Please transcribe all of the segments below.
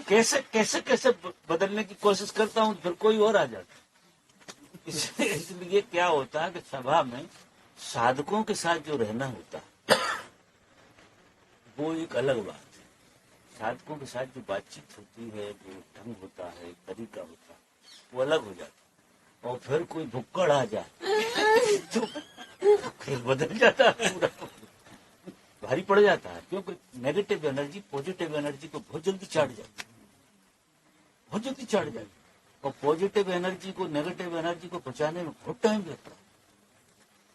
कैसे कैसे कैसे बदलने की कोशिश करता हूँ, फिर कोई और आ जाता। इसलिए क्या होता है कि सभा में साधकों के साथ जो रहना होता है वो एक अलग बात है। साधकों के साथ जो बातचीत होती है, जो ढंग होता है, तरीका होता है, वो अलग हो जाता है। और फिर कोई भुक्कड़ आ जाए तो खेल बदल जाता है, पूरा भारी पड़ जाता है। क्योंकि नेगेटिव एनर्जी पॉजिटिव एनर्जी को बहुत जल्दी चाट जाती है, बहुत जल्दी चाट जाती है। और पॉजिटिव एनर्जी को नेगेटिव एनर्जी को बचाने में बहुत टाइम लगता है,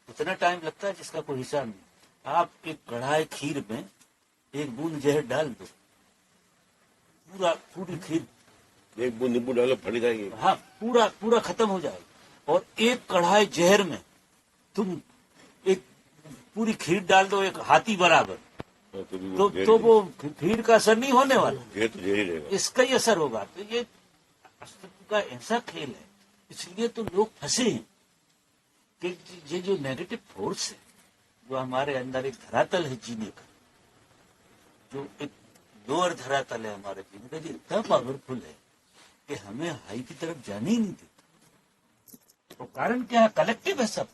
इतना टाइम लगता है जिसका कोई हिसाब नहीं। आप एक कढ़ाई खीर में एक बूंद जहर डाल दो, पूरी खीर, एक बूंद नींबू डालो फट जाएगी। हाँ, पूरा खत्म हो जाएगा। और एक कढ़ाई जहर में तुम एक पूरी खीर डाल दो, एक हाथी बराबर, तो वो खीर का असर नहीं होने वाला, ये तो जहर रहेगा, इसका ही असर होगा। तो ये अस्तित्व का ऐसा खेल है। इसलिए तो लोग फंसे हैं कि ये जो नेगेटिव फोर्स है, जो हमारे अंदर एक धरातल है जीने का, जो एक लोअर धरातल है हमारे जीने का, जो इतना पावरफुल है कि हमें हाई की तरफ जाने ही नहीं देता। तो कारण क्या है? कलेक्टिव है सब।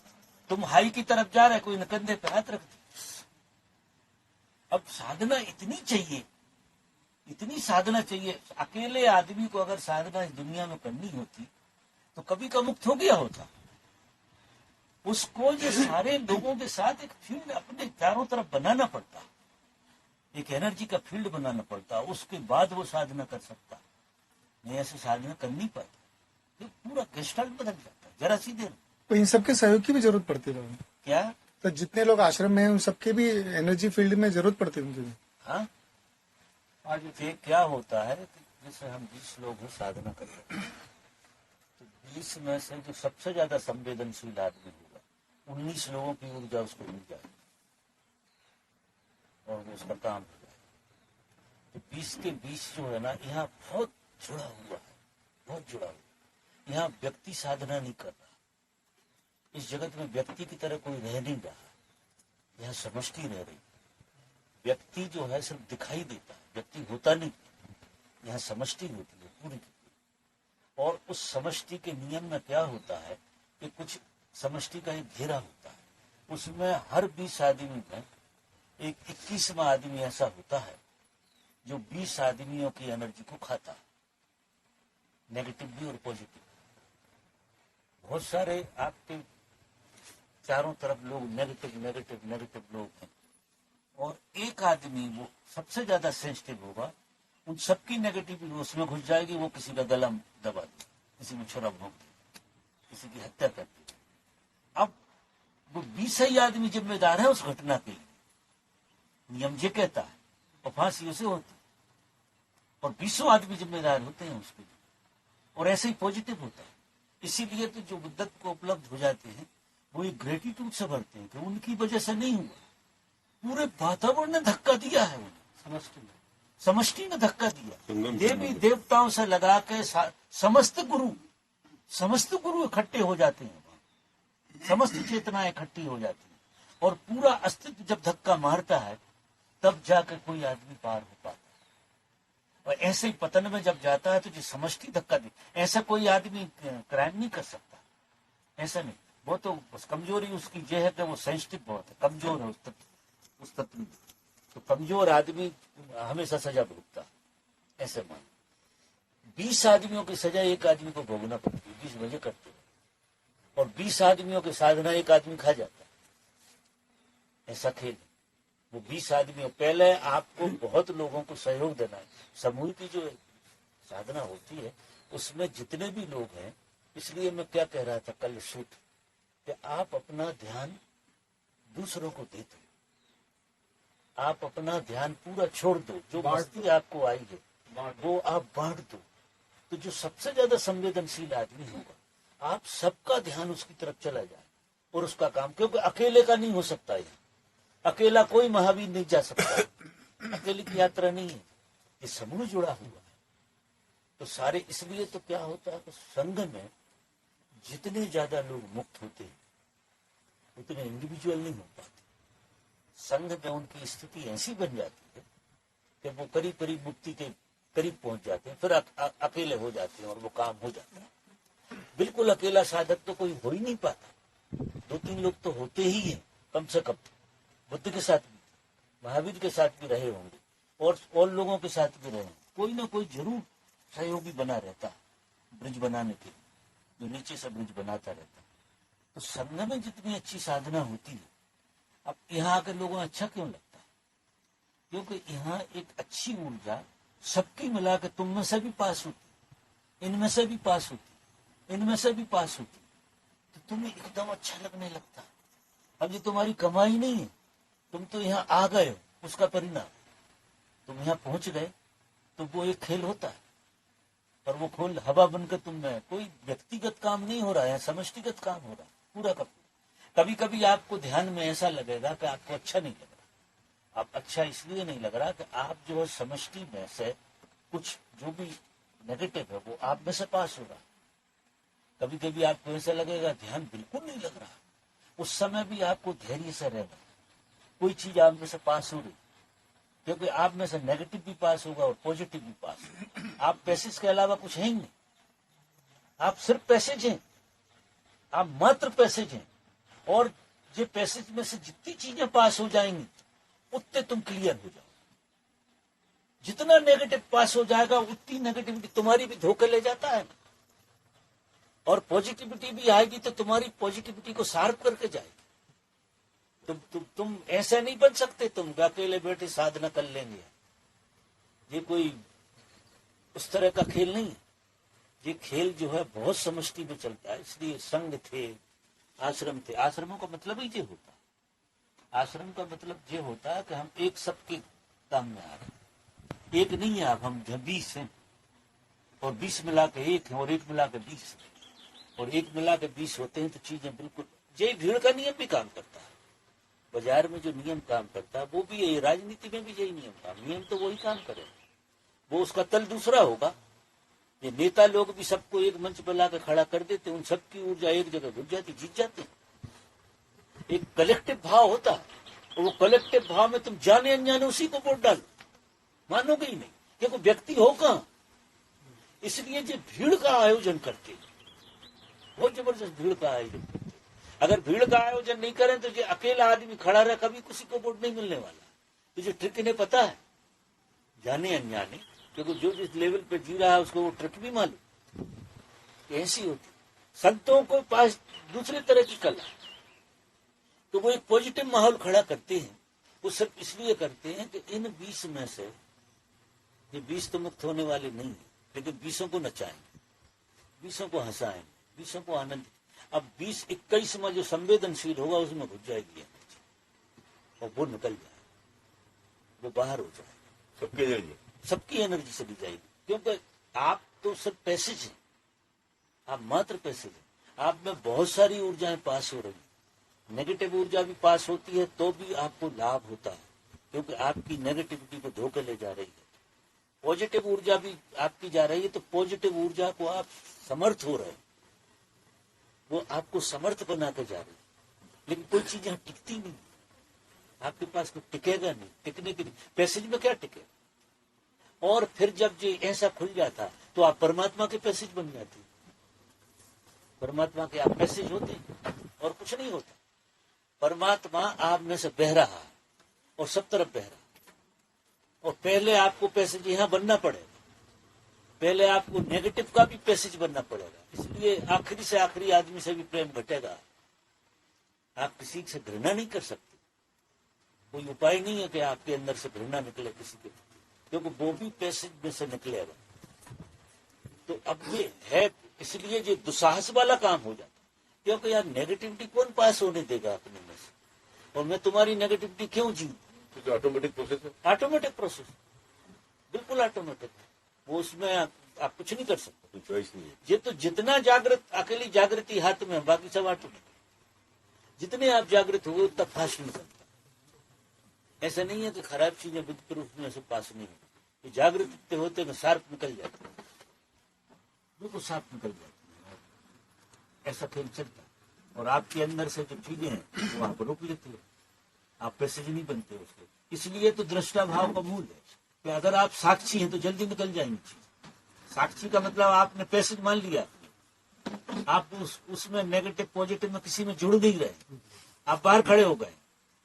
तुम हाई की तरफ जा रहे, कोई न कंधे पे हाथ रख दे। अब साधना इतनी चाहिए, इतनी साधना चाहिए। अकेले आदमी को अगर साधना इस दुनिया में करनी होती तो कभी का मुक्त हो गया होता। उसको ये सारे लोगों के साथ एक फील्ड अपने चारों तरफ बनाना पड़ता, एक एनर्जी का फील्ड बनाना पड़ता, उसके बाद वो साधना कर सकता। नहीं ऐसे साधना कर नहीं पाता, तो पूरा गेस्टल्ट बदल जाता है जरा सी देर। तो इन सबके सहयोग की भी जरूरत पड़ती है क्या? तो जितने लोग आश्रम में हैं उन सबके भी एनर्जी फील्ड में जरूरत पड़ती है उनकी भी। हाँ, आज फिर क्या होता है कि जैसे हम 20 लोग हैं साधना कर रहे हैं, तो 20 में से जो सबसे ज्यादा संवेदनशील आदमी होगा, 19 लोगों की ऊर्जा उसको मिल जाएगी और वो उसका काम हो जाएगा। तो 20 के 20 जो है ना, यहाँ बहुत जुड़ा हुआ है, बहुत जुड़ा हुआ। यहाँ व्यक्ति साधना नहीं कर रहा, इस जगत में व्यक्ति की तरह कोई रह नहीं रहा, यहाँ समष्टि रह रही। व्यक्ति जो है सिर्फ दिखाई देता है, व्यक्ति होता नहीं। यहाँ समष्टि होती है पूरी की। और उस समष्टि के नियम में क्या होता है कि कुछ समष्टि का एक घेरा होता है, उसमें हर 20 आदमी में एक 21वां आदमी ऐसा होता है जो 20 आदमियों की एनर्जी को खाता है, नेगेटिव भी और पॉजिटिव। बहुत सारे आपके चारों तरफ लोग नेगेटिव नेगेटिव नेगेटिव लोग हैं, और एक आदमी वो सबसे ज्यादा सेंसिटिव होगा, उन सबकी नेगेटिविटी उसमें घुस जाएगी, वो किसी का गला दबा दे, किसी में छुरा भोंक दे, किसी की हत्या कर दे। अब वो 20 ही आदमी जिम्मेदार है उस घटना के लिए, नियम ये कहता है, और फांसी उसे होती, और 20 आदमी जिम्मेदार होते हैं उसके लिए। और ऐसे ही पॉजिटिव होता है। इसीलिए तो जो बुद्धत्व को उपलब्ध हो जाते हैं वो एक ग्रेटिट्यूड से भरते हैं कि उनकी वजह से नहीं हुआ, पूरे वातावरण ने धक्का दिया है उन्हें, समष्टि ने धक्का दिया। देवी देवताओं से लगा के समस्त गुरु इकट्ठे हो जाते हैं, समस्त चेतनाएं इकट्ठी हो जाती है, और पूरा अस्तित्व जब धक्का मारता है तब जाकर कोई आदमी पार हो पाता है। और ऐसे ही पतन में जब जाता है तो जो समष्टि धक्का दे, ऐसा कोई आदमी क्राइम नहीं कर सकता, ऐसा नहीं। वो तो कमजोरी उसकी ये है कि वो सेंसिटिव बहुत है, कमजोर है उस तत्व में। तो कमजोर आदमी हमेशा सजा भोगता है, ऐसे मान। 20 आदमियों की सजा एक आदमी को भोगना पड़ती है, 20 वजह करते हैं, और 20 आदमियों की साधना एक आदमी खा जाता है, ऐसा खेल। वो 20 आदमियों, पहले आपको बहुत लोगों को सहयोग देना है। समूह की जो साधना होती है उसमें जितने भी लोग हैं, इसलिए मैं क्या कह रहा था कल शूट, कि आप अपना ध्यान दूसरों को दे दो, आप अपना ध्यान पूरा छोड़ दो, जो मस्ती आपको आई है वो आप बांट दो। तो जो सबसे ज्यादा संवेदनशील आदमी होगा, आप सबका ध्यान उसकी तरफ चला जाए और उसका काम, क्योंकि अकेले का नहीं हो सकता है, अकेला कोई महावीर नहीं जा सकता, अकेले की यात्रा नहीं है, ये समूह जुड़ा हुआ है। तो सारे, इसलिए तो क्या होता है, संघ में जितने ज्यादा लोग मुक्त होते हैं उतने इंडिविजुअल नहीं हो पाते। संघ में उनकी स्थिति ऐसी बन जाती है कि वो करीब करीब मुक्ति के करीब पहुंच जाते हैं, फिर अकेले हो जाते हैं और वो काम हो जाता है। बिल्कुल अकेला साधक तो कोई हो ही नहीं पाता, 2-3 लोग तो होते ही हैं कम से कम। बुद्ध के साथ भी, महावीर के साथ भी रहे होंगे और लोगों के साथ भी रहे होंगे, कोई ना कोई जरूर सहयोगी बना रहता है ब्रिज बनाने के लिए, जो नीचे से ब्रिज बनाता रहता है। तो संघ में जितनी अच्छी साधना होती है, अब यहाँ के लोगों को अच्छा क्यों लगता है? क्योंकि यहाँ एक अच्छी ऊर्जा सबकी मिला के तुम में से भी पास होती, इनमें से भी पास होती, इनमें से भी पास होती, तो तुम्हें एकदम अच्छा लगने लगता। अब ये तुम्हारी कमाई नहीं है, तुम तो यहाँ आ गए हो, उसका परिणाम तुम यहाँ पहुंच गए, तो वो एक खेल होता है। और वो खोल हवा बनकर तुम में, कोई व्यक्तिगत काम नहीं हो रहा है, समष्टिगत काम हो रहा है पूरा का पूरा। कभी कभी आपको ध्यान में ऐसा लगेगा कि आपको अच्छा नहीं लग रहा। आप अच्छा इसलिए नहीं लग रहा कि आप जो है समष्टि में से कुछ जो भी नेगेटिव है वो आप में से पास हो रहा। कभी कभी आपको ऐसा लगेगा ध्यान बिल्कुल नहीं लग रहा, उस समय भी आपको धैर्य से रहना, कोई चीज आप में से पास हो रही, क्योंकि आप में से नेगेटिव भी पास होगा और पॉजिटिव भी पास होगा। आप पैसेज के अलावा कुछ है ही नहीं, आप सिर्फ पैसेज हैं, आप मात्र पैसेज हैं। और ये पैसेज में से जितनी चीजें पास हो जाएंगी उतने तुम क्लियर हो जाओ। जितना नेगेटिव पास हो जाएगा उतनी नेगेटिविटी तुम्हारी भी धोखे ले जाता है, और पॉजिटिविटी भी आएगी तो तुम्हारी पॉजिटिविटी को शार्प करके जाएगी। तुम ऐसे नहीं बन सकते तुम अकेले बैठे साधना कर लेंगे। ये कोई उस तरह का खेल नहीं है। ये खेल जो है बहुत समष्टि में चलता है, इसलिए संघ थे, आश्रम थे। आश्रमों का मतलब ही ये होता है, आश्रम का मतलब ये होता है कि हम एक सबके काम में आ रहे हैं। एक नहीं है आप, हम 20 हैं, और 20 मिला के 1 है, और 1 मिला के 20 है, और 1 मिला के 20 होते हैं, तो चीजें बिल्कुल। यही भीड़ का नियम भी काम करता है। बाजार में जो नियम काम करता है वो भी यही, राजनीति में भी यही नियम तो वही काम करे, वो उसका तल दूसरा होगा। ये नेता लोग भी सबको एक मंच पर लाकर खड़ा कर देते, उन सबकी ऊर्जा एक जगह घुस जाती, जीत जाते। एक कलेक्टिव भाव होता है, और वो कलेक्टिव भाव में तुम जाने अनजाने उसी को वोट डालो, मानोगे ही नहीं, क्योंकि व्यक्ति हो कहां। इसलिए जो भीड़ का आयोजन करते, बहुत जबरदस्त भीड़ का आयोजन करते। अगर भीड़ का आयोजन नहीं करें तो जो अकेला आदमी खड़ा रहे, कभी किसी को वोट नहीं मिलने वाला। तो जो ट्रिक इन्हें पता है, जाने अनजाने, क्योंकि जो जिस लेवल पे जी रहा है उसको वो ट्रिक भी मालूम, ऐसी होती। संतों को पास दूसरी तरह की कला, तो वो एक पॉजिटिव माहौल खड़ा करते हैं। वो सिर्फ इसलिए करते हैं कि इन 20 में से ये 20 तो मुक्त होने वाले नहीं है, लेकिन 20 को नचाएंगे, 20 को हंसाएंगे, 20 को आनंद। अब 20-21 में जो संवेदनशील होगा उसमें घुस जाएगी एनर्जी, और वो निकल जाए, वो बाहर हो जाए, सबकी एनर्जी चली जाएगी। क्योंकि आप तो सिर्फ पैसेज हैं, आप मात्र पैसेज हैं। आप में बहुत सारी ऊर्जाएं पास हो रही, नेगेटिव ऊर्जा भी पास होती है तो भी आपको लाभ होता है, क्योंकि आपकी नेगेटिविटी को धोखे ले जा रही है। पॉजिटिव ऊर्जा भी आपकी जा रही है, तो पॉजिटिव ऊर्जा को आप समर्थ हो रहे हैं, वो आपको समर्थ बना के जा रही है। लेकिन कोई चीज यहाँ टिकती नहीं, आपके पास कोई टिकेगा नहीं, टिकने के लिए पैसेज में क्या टिके। और फिर जब ये ऐसा खुल जाता तो आप परमात्मा के पैसेज बन जाते, परमात्मा के आप पैसेज होते और कुछ नहीं होता। परमात्मा आप में से बह रहा है और सब तरफ बह रहा, और पहले आपको पैसेज यहाँ बनना पड़ेगा, पहले आपको नेगेटिव का भी पैसेज बनना पड़ेगा। इसलिए आखिरी से आखिरी आदमी से भी प्रेम घटेगा। आप किसी से घृणा नहीं कर सकते, कोई उपाय नहीं है कि आपके अंदर से घृणा निकले किसी के, क्योंकि वो भी पैसेज में से निकलेगा। तो अब ये है, इसलिए ये दुस्साहस वाला काम हो जाता, क्योंकि यार नेगेटिविटी कौन पास होने देगा अपने में से, और मैं तुम्हारी नेगेटिविटी क्यों जीऊं। तो ऑटोमेटिक प्रोसेस है, ऑटोमेटिक प्रोसेस, बिल्कुल ऑटोमेटिक। वो उसमें आप कुछ नहीं कर सकते, चॉइस नहीं है। ये तो जितना जागृत, अकेली जागृति हाथ में, बाकी सब ऑटोमेटिक। जितने आप जागृत हो उतना पास नहीं करता। ऐसा नहीं है कि खराब चीजें विद्युत रूप में से पास नहीं होती, जागृत होते हैं शार्प निकल जाते हैं, बिल्कुल शार्प निकल जाते हैं। ऐसा खेल चलता है, और आपके अंदर से जो चीजें हैं वो आप रोक लेती है, आप पैसेज नहीं बनते उसके। इसलिए तो दृष्टा भाव का मूल है, कि अगर आप साक्षी हैं तो जल्दी निकल जाएंगी चीज। साक्षी का मतलब आपने पैसेज मान लिया, आप उसमें नेगेटिव पॉजिटिव में किसी में जुड़ नहीं रहे, आप बाहर खड़े हो गए,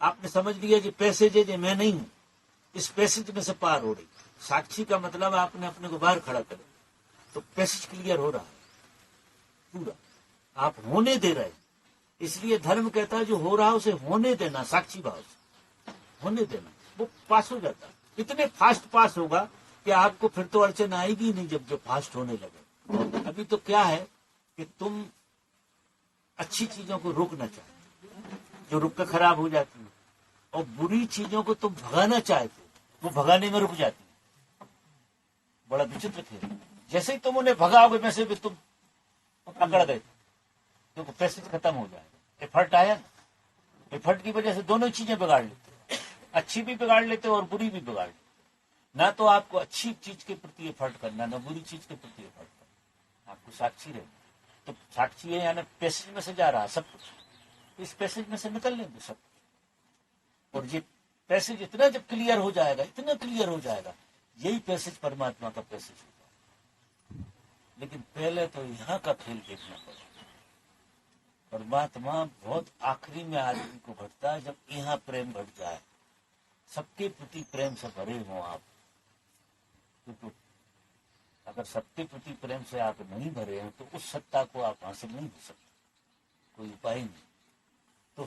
आपने समझ लिया कि पैसेज है, मैं नहीं हूं, इस पैसेज में से पार हो रही। साक्षी का मतलब आपने अपने को बाहर खड़ा कर, तो पैसेज क्लियर हो रहा है पूरा, आप होने दे रहे हैं। इसलिए धर्म कहता है जो हो रहा है उसे होने देना, साक्षी भाव से होने देना, वो पास हो जाता है। इतने फास्ट पास होगा कि आपको फिर तो अड़चन आएगी ही नहीं जब फास्ट होने लगे। अभी तो क्या है कि तुम अच्छी चीजों को रोकना चाहते, जो रुक कर खराब हो जाती है, और बुरी चीजों को तुम भगाना चाहते, वो भगाने में रुक जाती है। बड़ा विचित्र खेल। जैसे ही तुम उन्हें भगाओगे वैसे भी तुम पकड़ गए, क्योंकि पैसे खत्म हो जाएगा। एफर्ट आया ना, एफर्ट की वजह से दोनों चीजें बिगाड़ लेते, अच्छी भी बिगाड़ लेते और बुरी भी बिगाड़ लेते। ना तो आपको अच्छी चीज के प्रति एफर्ट करना, ना बुरी चीज के प्रति एफर्ट करना, आपको साक्षी रहे। तो साक्षी है यानी पैसेज में से जा रहा सब कुछ, इस पैसेज में से निकल लेंगे सब कुछ। और ये पैसेज इतना जब क्लियर हो जाएगा, इतना क्लियर हो जाएगा, यही पैसेज परमात्मा का पैसेज होगा। लेकिन पहले तो यहाँ का खेल देखना पड़ेगा। परमात्मा बहुत आखिरी में आदमी को घटता है, जब यहाँ प्रेम घट जाए, सबके प्रति प्रेम से भरे हो आप। क्योंकि अगर सबके प्रति प्रेम से आप नहीं भरे हैं तो उस सत्ता को आप हासिल नहीं कर सकते, कोई उपाय नहीं। तो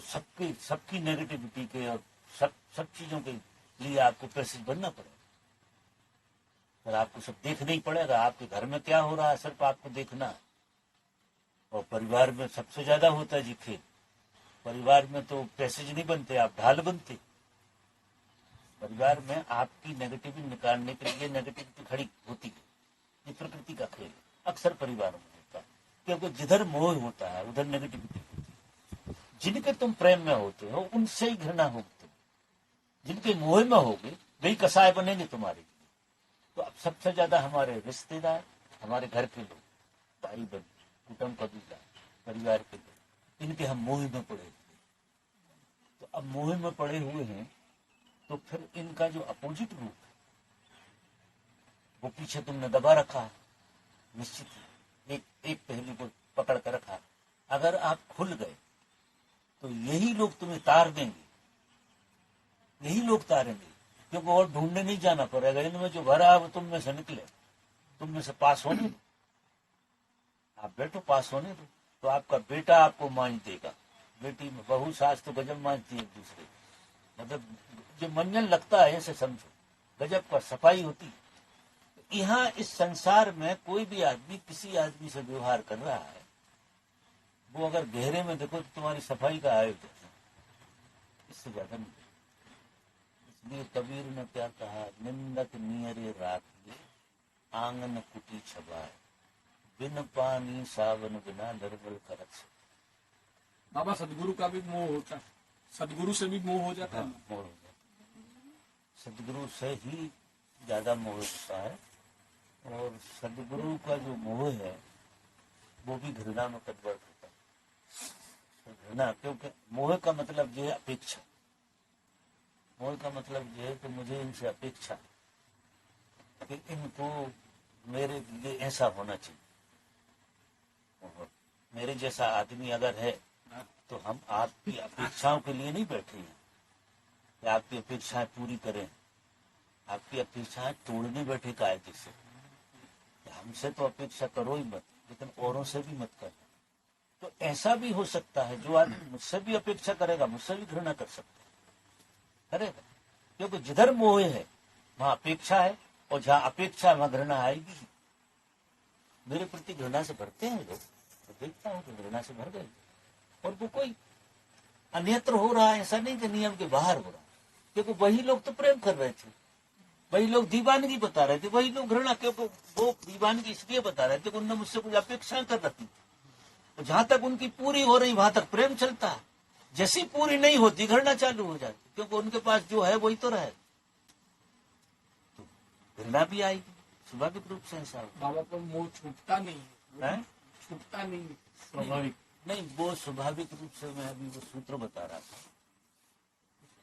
सबकी नेगेटिविटी के और सब चीजों के लिए आपको पैसेज बनना पड़ेगा। पर आपको सब देखना ही पड़ेगा, आपके घर में क्या हो रहा है सिर्फ आपको देखना है। और परिवार में सबसे ज्यादा होता है जी खेल। परिवार में तो पैसेज नहीं बनते, आप ढाल बनते। परिवार में आपकी नेगेटिविटी निकालने के लिए नेगेटिविटी खड़ी होती है। ये प्रकृति का खेल अक्सर परिवारों में होता है, क्योंकि जिधर मोह होता है उधर नेगेटिविटी होती है। जिनके तुम प्रेम में होते हो उनसे ही घृणा होगी, जिनके मोह में होगे वही कसाय बनेंगे तुम्हारे लिए। तो अब सबसे ज्यादा हमारे रिश्तेदार, हमारे घर के लोग, भाई बहन, कुटुंब, कबीला, परिवार के लोग, इनके हम मोह में पड़े हुए। तो अब मोह में पड़े हुए हैं तो फिर इनका जो अपोजिट रूप है वो पीछे तुमने दबा रखा है, निश्चित ही एक पहलू को पकड़ कर रखा। अगर आप खुल गए तो यही लोग तुम्हें तार देंगे, यही लोग तारेंगे, क्योंकि और ढूंढने नहीं जाना पड़ेगा। इनमें जो भरा है वो तुम में से निकले, तुम में से पास होने दो, आप बैठो पास होने दो। तो आपका बेटा आपको मांझ देगा, बेटी में बहू सास तो गजब मांझती है एक दूसरे, मतलब जो मंजन लगता है ऐसे समझो, गजब का सफाई होती है। यहाँ इस संसार में कोई भी आदमी किसी आदमी से व्यवहार कर रहा है, वो अगर गहरे में देखो तो तुम्हारी सफाई का आयोजन है, इससे ज्यादा नहीं। इसलिए कबीर ने क्या कहा, निंदक नियरे राखिए आंगन कुटी छबाए, बिन पानी सावन बिना निर्बल करत से। बाबा सदगुरु का भी मोह होता है, सदगुरु से भी मोह हो जाता है। मोह हो जाता है, सदगुरु से ही ज्यादा मोह होता है। और सदगुरु का जो मोह है वो भी घृणा में कन्वर्ट होता है। घृणा, क्योंकि मोह का मतलब ये है अपेक्षा। मोह का मतलब ये है कि मुझे इनसे अपेक्षा कि इनको मेरे लिए ऐसा होना चाहिए। और मेरे जैसा आदमी अगर है तो हम आपकी अपेक्षाओं के लिए नहीं बैठे हैं कि आपकी अपेक्षाएं पूरी करें, आपकी अपेक्षाएं तोड़ने बैठे कायदे से। हमसे तो अपेक्षा करो ही मत, लेकिन औरों से भी मत करना। तो ऐसा भी हो सकता है जो आदमी मुझसे भी अपेक्षा करेगा, मुझसे भी घृणा कर सकता है, करेगा। क्योंकि जिधर मोह है वहां अपेक्षा है, और जहां अपेक्षा वहां घृणा आएगी। मेरे प्रति घृणा से भरते हैं लोग, तो देखता हूँ कि घृणा से भर गए, और वो कोई अन्यत्र हो रहा है, ऐसा नहीं कि नियम के बाहर हो रहा है। क्योंकि वही लोग तो प्रेम कर रहे थे, वही लोग दीवानगी बता रहे थे, वही लोग घृणा, क्योंकि वो दीवानगी इसलिए बता रहे थे कि उनने मुझसे कुछ अपेक्षाएं कर रखी। तो जहां तक उनकी पूरी हो रही वहां तक प्रेम चलता है, जैसी पूरी नहीं होती घृणा चालू हो जाती, क्योंकि उनके पास जो है वही तो रहे, तो घृणा भी आएगी स्वाभाविक रूप से। ऐसा बाबा पर मोह छूटता नहीं है, छूटता नहीं स्वाभाविक नहीं, वो स्वाभाविक रूप से। मैं अभी वो सूत्र बता रहा था,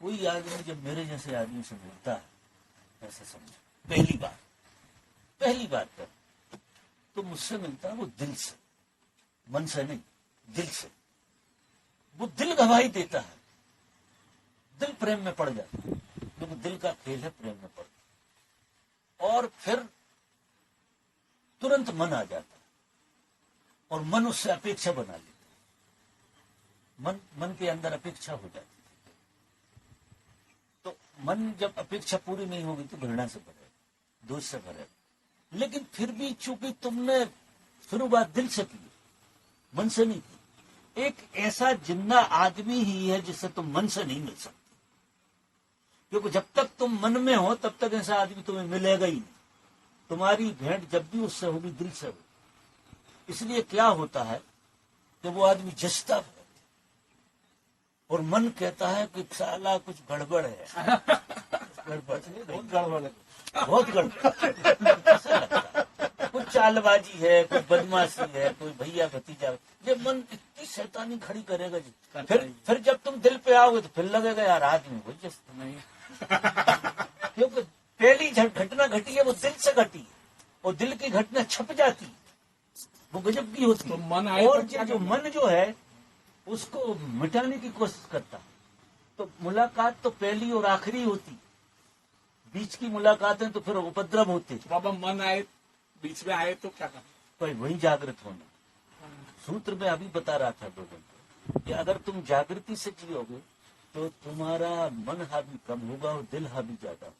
कोई आदमी जब मेरे जैसे आदमी से मिलता है, ऐसा समझो पहली बार पर तो मुझसे मिलता है वो दिल से, मन से नहीं, दिल से। वो दिल गवाही देता है, दिल प्रेम में पड़ जाता है, क्योंकि दिल का खेल है प्रेम में पड़। और फिर तुरंत मन आ जाता है और मन उससे अपेक्षा बना लेता है। मन के अंदर अपेक्षा हो जाती है। तो मन जब अपेक्षा पूरी नहीं होगी तो घृणा से भरेगा, दोष से भरेगा। लेकिन फिर भी चूंकि तुमने शुरुआत दिल से की, मन से नहीं की। एक ऐसा जिंदा आदमी ही है जिससे तुम मन से नहीं मिल सकते, क्योंकि जब तक तुम मन में हो तब तक ऐसा आदमी तुम्हें मिलेगा ही नहीं। तुम्हारी भेंट जब भी उससे होगी दिल से होगी। इसलिए क्या होता है कि वो आदमी जचता है और मन कहता है कि साला कुछ गड़बड़ है, गड़बड़ नहीं, बहुत गड़बड़ है, बहुत गड़बड़। ऐसा लगता है कुछ चालबाजी है, कुछ बदमाशी है, कोई भैया भतीजा। ये मन इतनी शैतानी खड़ी करेगा जी। फिर जब तुम दिल पे आओगे तो फिर लगेगा यार आदमी कोई जस्ट नहीं। क्योंकि पहली घटना घटी है वो दिल से घटी है, और दिल की घटना छप जाती है, वो गजब की होती है। तो मन आए और तो जो मन जो है उसको मिटाने की कोशिश करता है। तो मुलाकात तो पहली और आखिरी होती, बीच की मुलाकातें तो फिर उपद्रव होते। बाबा मन आए, बीच में आए तो क्या करना? तो वही जागृत होना। सूत्र में अभी बता रहा था लोगों को कि अगर तुम जागृति से जियोगे तो तुम्हारा मन हावी कम होगा और दिल हावी ज्यादा होगा।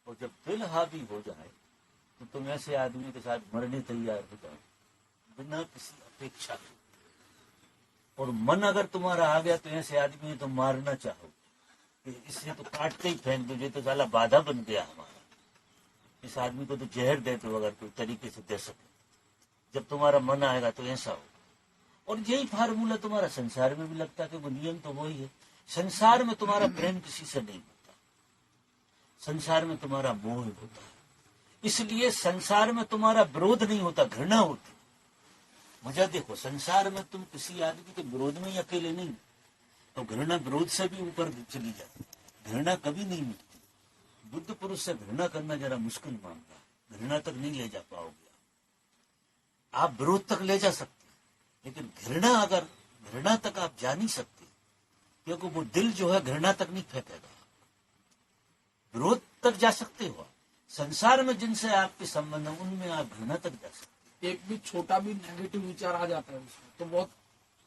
और जब दिल हावी हो जाए तो तुम ऐसे आदमी के साथ मरने तैयार हो जाओ बिना किसी अपेक्षा के। और मन अगर तुम्हारा आ गया तो ऐसे आदमी तो मारना चाहो कि इससे तो काटते ही फेंक दो, ये तो साला बाधा बन गया हमारा, इस आदमी को तो जहर दे दो अगर कोई तरीके से दे सके। जब तुम्हारा मन आएगा तो ऐसा हो। और यही फार्मूला तुम्हारा संसार में भी लगता है कि वो नियम तो वही है। संसार में तुम्हारा प्रेम किसी से नहीं होता, संसार में तुम्हारा मोह होता है। इसलिए संसार में तुम्हारा विरोध नहीं होता, घृणा होती। मुझे देखो, संसार में तुम किसी आदमी के विरोध में ही अकेले नहीं, तो घृणा विरोध से भी ऊपर चली जाती, घृणा कभी नहीं मिलती। बुद्ध पुरुष से घृणा करना जरा मुश्किल मामला है, घृणा तक नहीं ले जा पाओगे आप। विरोध तक ले जा सकते, लेकिन घृणा तक आप जा नहीं सकते, क्योंकि वो दिल जो है घृणा तक नहीं फेंकेगा। विरोध तक जा सकते हो, संसार में जिनसे आपके संबंध है उनमें आप घृणा तक जा सकते। एक भी छोटा भी नेगेटिव विचार आ जाता है उसमें तो बहुत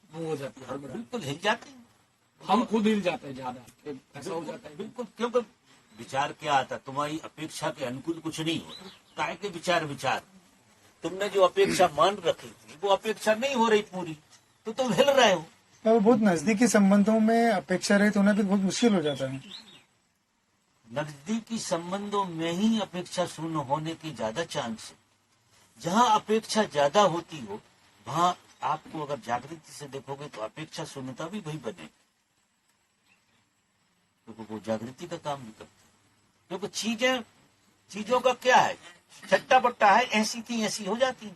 वो हो जाती है, बिल्कुल हिल जाते हैं, हम खुद हिल जाते हैं ज्यादा, ऐसा हो जाता है। बिल्कुल, क्योंकि विचार क्या आता, तुम्हारी अपेक्षा के अनुकूल कुछ नहीं होता। काहे के विचार तुमने जो अपेक्षा मान रखी थी वो अपेक्षा नहीं हो रही पूरी, तो तुम हिल रहे हो। और बहुत नजदीकी संबंधों में अपेक्षा रहित होना भी बहुत मुश्किल हो जाता है। नजदीकी संबंधों में ही अपेक्षा शून्य होने की ज्यादा चांस है। जहां अपेक्षा ज्यादा होती हो वहां आपको अगर जागृति से देखोगे तो अपेक्षा शून्यता भी वही बनेगी, क्योंकि वो जागृति का काम भी करती है। क्योंकि चीजों का क्या है, चट्टा पट्टा है, ऐसी थी ऐसी हो जाती है।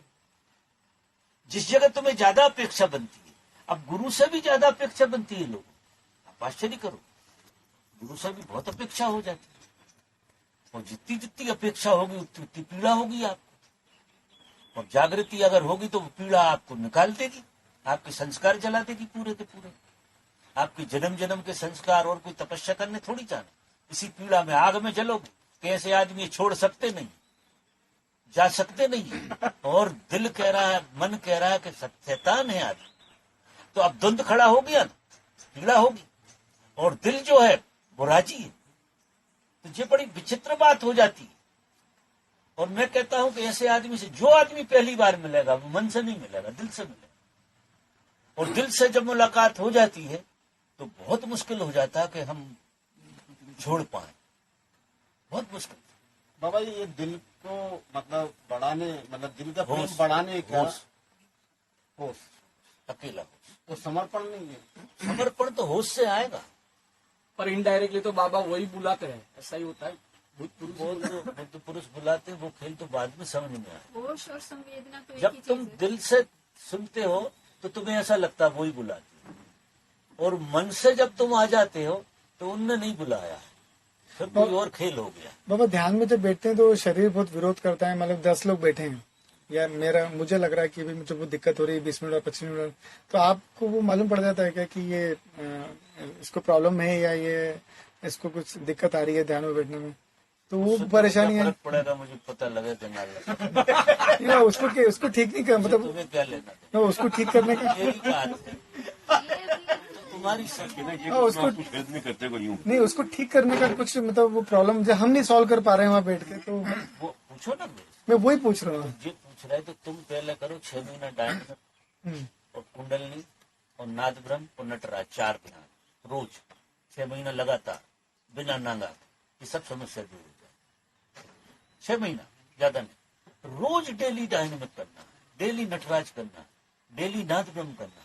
जिस जगह तुम्हें ज्यादा अपेक्षा बनती है, अब गुरु से भी ज्यादा अपेक्षा बनती है लोगों, आप आश्चर्य करो, गुरु से भी बहुत अपेक्षा हो जाती है। और जितनी जितनी अपेक्षा होगी उतनी उतनी पीड़ा होगी आपको। और जागृति अगर होगी तो वो पीड़ा आपको निकाल देगी, आपके संस्कार जला देगी पूरे के पूरे। आपके जन्म जन्म के संस्कार और कोई तपस्या करने थोड़ी जाना, इसी पीड़ा में आग में जलोगे। कैसे आदमी छोड़ सकते नहीं, जा सकते नहीं। और दिल कह रहा है, मन कह रहा है कि शैतान है आदमी, तो अब द्वंद खड़ा हो गया ना, पीड़ा होगी। और दिल जो है वो राजी है, तो ये बड़ी विचित्र बात हो जाती है। और मैं कहता हूं कि ऐसे आदमी से जो आदमी पहली बार मिलेगा वो मन से नहीं मिलेगा, दिल से मिलेगा। और दिल से जब मुलाकात हो जाती है तो बहुत मुश्किल हो जाता है कि हम छोड़ पाए, बहुत मुश्किल। बाबा जी, ये दिल को मतलब बढ़ाने, मतलब दिल का प्रेम होश, बढ़ाने का होश, होश, अकेला होश। तो समर्पण नहीं है। समर्पण तो होश से आएगा। पर इनडायरेक्टली तो बाबा वही बुलाते हैं, ऐसा ही होता है। बुद्ध पुरुष बुलाते हैं, वो खेल तो बाद में समझ में आए। होश और संवेदना तो एक जब ही तुम चीज है। दिल से सुनते हो तो तुम्हें ऐसा लगता है वही बुलाते हैं, और मन से जब तुम आ जाते हो तो उनने नहीं बुलाया है। फिर कोई और खेल हो गया। बाबा ध्यान में जब बैठते हैं तो शरीर बहुत विरोध करता है, मतलब 10 लोग बैठे हैं या मुझे लग रहा है कि भी मुझे बहुत दिक्कत हो रही है 20 मिनट और 25 मिनट, तो आपको वो मालूम पड़ जाता है क्या कि ये इसको प्रॉब्लम है या ये इसको कुछ दिक्कत आ रही है ध्यान में बैठने में, तो वो उससे परेशानी क्या है। फर्क पड़ेगा, मुझे पता लगे दिमाग या उसको ठीक नहीं कर, मतलब तुम्हें क्या लेना था? ना उसको ठीक करने का, मेरी बात है तो तुम्हारी सच है। हाँ, उसको कुछ हेल्प नहीं करते कोई यूं। नहीं, उसको ठीक करने का कुछ मतलब वो प्रॉब्लम जो हम नहीं सॉल्व कर पा रहे हैं वहाँ बैठ के, तो वो पूछो ना मेरे मैं वही पूछ रहा हूँ। से। ये पूछ रहा है तो तुम पहले करो 6 महीना डायन और कुंडलनी और नाद ब्रह्म और नटराज 4 ध्यान रोज 6 महीना लगातार बिना नांगा, ये सब समस्या दूर हो जाए। 6 महीना ज्यादा नहीं, रोज डेली डायनेमिक करना, डेली नटराज करना, डेली नाद ब्रह्म करना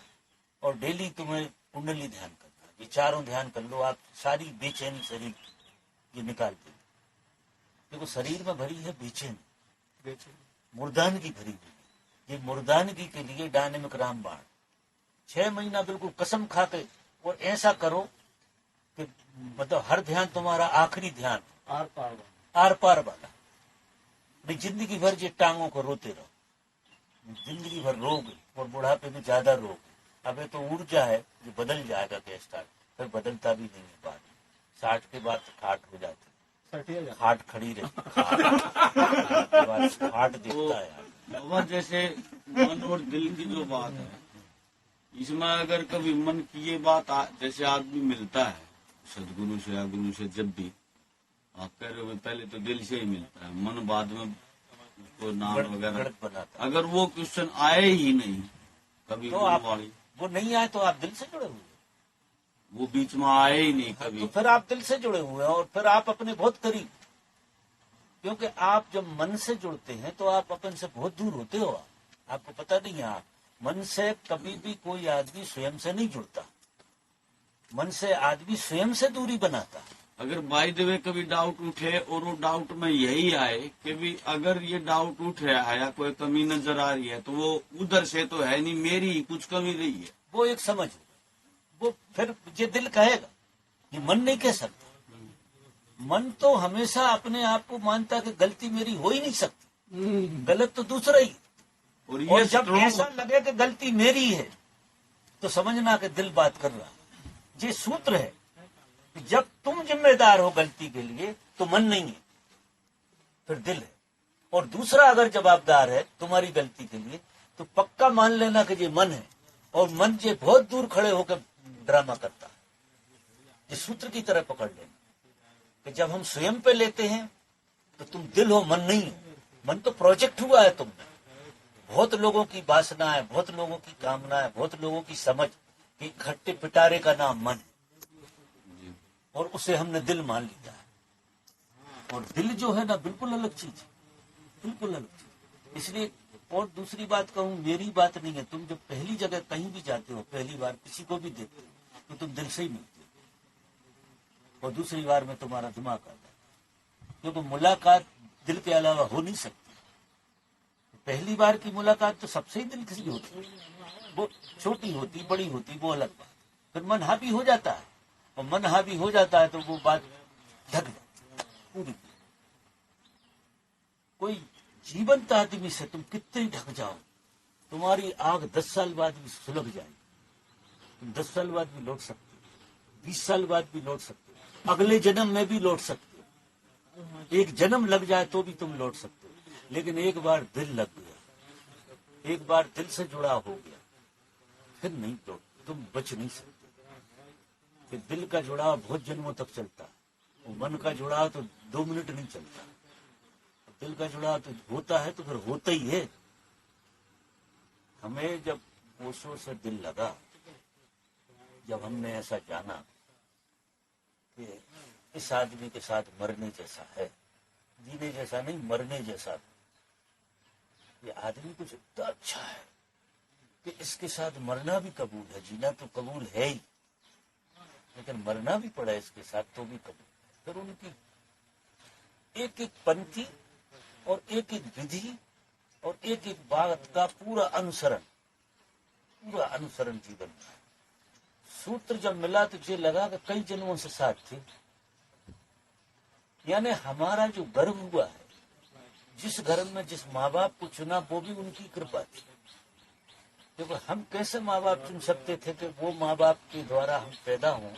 और डेली तुम्हें कुंडली ध्यान करना। ये चारों ध्यान कर लो, आप सारी बेचैनी शरीर की निकाल देंगे। देखो शरीर में भरी है बेचैनी, मुर्दानगी भरी हुई है। ये मुर्दानगी के लिए डायनेमिक रामबाण 6 महीना बिल्कुल कसम खा के और ऐसा करो कि मतलब हर ध्यान तुम्हारा आखिरी ध्यान आर पार आर पार वाला। भाई जिंदगी भर ये टांगों को रोते रहो, जिंदगी भर रोग और बुढ़ापे में ज्यादा रोग। अब ये तो ऊर्जा है जो बदल जाएगा गैस स्टार्ट, फिर बदलता भी नहीं है बाद में। 60 के बाद खाट हो जाती, खाट खड़ी रहती, खाट दिखता है यार। बाबा जैसे मन और दिल की जो बात है, इसमें अगर कभी मन की ये बात जैसे आदमी मिलता है सदगुरु से या गुरु से, जब भी आप कह रहे हो पहले तो दिल से ही मिलता है, मन बाद में उसको नाम वगैरह गलत बनाता। अगर वो क्वेश्चन आए ही नहीं कभी तो आप गुरुवाणी, वो नहीं आए तो आप दिल से जुड़े हुए, वो बीच में आए ही नहीं कभी, तो फिर आप दिल से जुड़े हुए हैं और फिर आप अपने बहुत करीब। क्योंकि आप जब मन से जुड़ते हैं तो आप अपन से बहुत दूर होते हो। आपको पता नहीं है, आप मन से कभी भी कोई आदमी स्वयं से नहीं जुड़ता, मन से आदमी स्वयं से दूरी बनाता। अगर बाय द वे कभी डाउट उठे और वो डाउट में यही आए कि भी अगर ये डाउट उठ रहा है या कोई कमी नजर आ रही है तो वो उधर से तो है नहीं, मेरी ही कुछ कमी रही है, वो एक समझ, वो फिर ये दिल कहेगा, ये मन नहीं कह सकता। मन तो हमेशा अपने आप को मानता है कि गलती मेरी हो ही नहीं सकती, गलत तो दूसरा ही। और और ये जब strong- ऐसा लगे कि गलती मेरी है तो समझना कि दिल बात कर रहा है। ये सूत्र है कि जब तुम जिम्मेदार हो गलती के लिए तो मन नहीं है, फिर दिल है। और दूसरा अगर जवाबदार है तुम्हारी गलती के लिए तो पक्का मान लेना कि ये मन है, और मन ये बहुत दूर खड़े होकर ड्रामा करता है। ये सूत्र की तरह पकड़ लेना कि जब हम स्वयं पे लेते हैं तो तुम दिल हो, मन नहीं हो। मन तो प्रोजेक्ट हुआ है तुम में, बहुत लोगों की वासना है, बहुत लोगों की कामना है, बहुत लोगों की समझ कि खट्टे पिटारे का नाम मन है, और उसे हमने दिल मान लिया है। और दिल जो है ना बिल्कुल अलग चीज है, बिल्कुल अलग चीज। इसलिए और दूसरी बात कहूं, मेरी बात नहीं है, तुम जब पहली जगह कहीं भी जाते हो, पहली बार किसी को भी देखते हो तो तुम दिल से ही मिलते हो, और दूसरी बार में तुम्हारा दिमाग आता है, क्योंकि मुलाकात दिल के अलावा हो नहीं सकती। पहली बार की मुलाकात तो सबसे ही दिल की होती है, वो छोटी होती बड़ी होती वो अलग बात। फिर मन हावी हो जाता है, और मन हावी हो जाता है तो वो बात ढक जाती है पूरी। कोई जीवंत आदमी से तुम कितने ढक जाओ, तुम्हारी आग 10 साल बाद भी सुलग जाएगी, तुम 10 साल बाद भी लौट सकते हो, 20 साल बाद भी लौट सकते हो, अगले जन्म में भी लौट सकते हो, एक जन्म लग जाए तो भी तुम लौट सकते हो। लेकिन एक बार दिल लग गया, एक बार दिल से जुड़ा हो गया, फिर नहीं लौट, तुम बच नहीं सकते। फिर दिल का जुड़ाव बहुत जन्मों तक चलता है, और मन का जुड़ाव तो 2 मिनट नहीं चलता। दिल का जुड़ाव तो होता है तो फिर होता ही है। हमें जब ओशो से दिल लगा, जब हमने ऐसा जाना कि इस आदमी के साथ मरने जैसा है, जीने जैसा नहीं मरने जैसा, ये आदमी कुछ इतना अच्छा है कि इसके साथ मरना भी कबूल है, जीना तो कबूल है ही, लेकिन मरना भी पड़ा इसके साथ तो भी कबूल। फिर उनकी एक एक पंक्ति और एक एक विधि और एक एक बात का पूरा अनुसरण जीवन का सूत्र जब मिला तो ये लगा कि कई जन्मों से साथ थे, यानी हमारा जो गर्व हुआ है, जिस घर में जिस माँ बाप को चुना वो भी उनकी कृपा थी। क्योंकि हम कैसे माँ बाप चुन सकते थे कि वो माँ बाप के द्वारा हम पैदा हों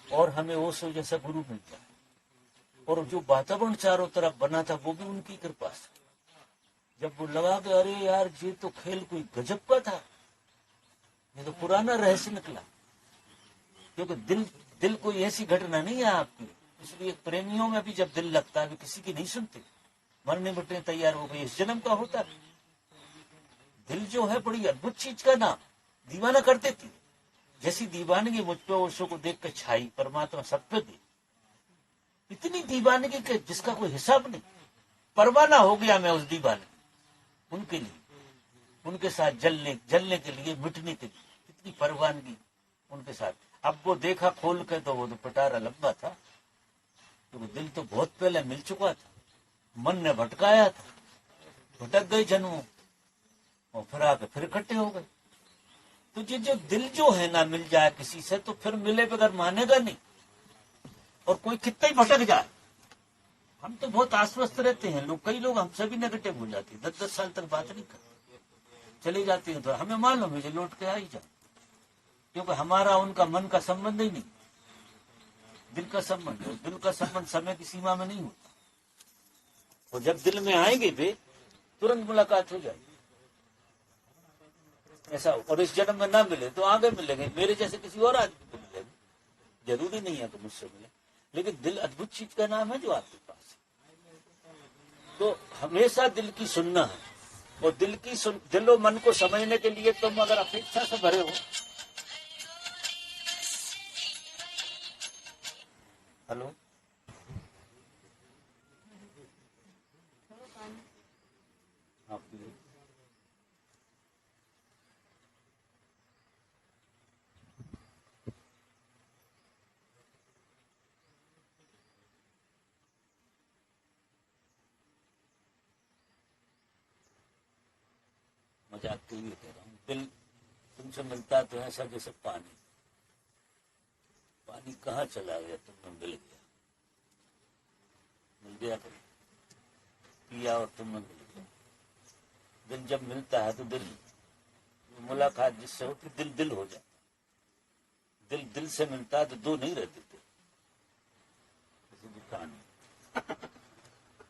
और हमें ओशो जैसा गुरु मिल जाए। और जो वातावरण चारों तरफ बना था वो भी उनकी कृपा से। जब वो लगा कि अरे यार ये तो खेल कोई गजब का था, ये तो पुराना रहस्य निकला। क्योंकि दिल कोई ऐसी घटना नहीं है आपकी, इसलिए प्रेमियों में भी जब दिल लगता है वे किसी की नहीं सुनते, मरने बटने तैयार हो गए। इस जन्म का होता है दिल जो है बड़ी अद्भुत चीज का नाम, दीवाना कर देती। जैसी दीवानगी मुझ पे ओशो को देख कर छाई, परमात्मा सब पे दे। इतनी दीवानगी के जिसका कोई हिसाब नहीं, परवाना हो गया मैं उस दीवानगी उनके लिए, उनके साथ जलने के लिए, मिटने के लिए। इतनी परवानगी उनके साथ। अब वो देखा खोल के तो वो तो पिटारा लंबा था, तो दिल तो बहुत पहले मिल चुका था, मन ने भटकाया था, भटक गए जन्मों और फिर आके फिर इकट्ठे हो गए। तो ये जो दिल जो है ना मिल जाए किसी से तो फिर मिले बगैर मानेगा नहीं। और कोई कितना ही भटक जाए, हम तो बहुत आश्वस्त रहते हैं लोग, कई लोग हमसे भी नेगेटिव हो जाते हैं, 10-10 साल तक बात नहीं करते, चले जाते हैं। तो हमें मालूम है लौट के आ ही जाए, क्योंकि हमारा उनका मन का संबंध ही नहीं, दिल का संबंध है। दिल का संबंध समय की सीमा में नहीं होता, और जब दिल में आएंगे वे तुरंत मुलाकात हो जाएगी। ऐसा, और इस जन्म में ना मिले तो आगे मिलेंगे, मेरे जैसे किसी और आदमी को मिलेंगे, जरूरी नहीं है कि मुझसे मिले। लेकिन दिल अद्भुत चीज का नाम है जो आपके पास है। तो हमेशा दिल की सुनना है, और दिल और मन को समझने के लिए तुम अगर अपेक्षा से भरे हो। हेलो, मजाक के लिए कह रहा हूँ। दिल तुमसे मिलता तो ऐसा जैसे पानी कहाँ चला गया, तुमने मिल गया कभी पिया और तुमने मिल गया। दिल जब मिलता है तो दिल, मुलाकात जिससे होती दिल हो जाता। दिल से मिलता है तो दो नहीं रहते थे।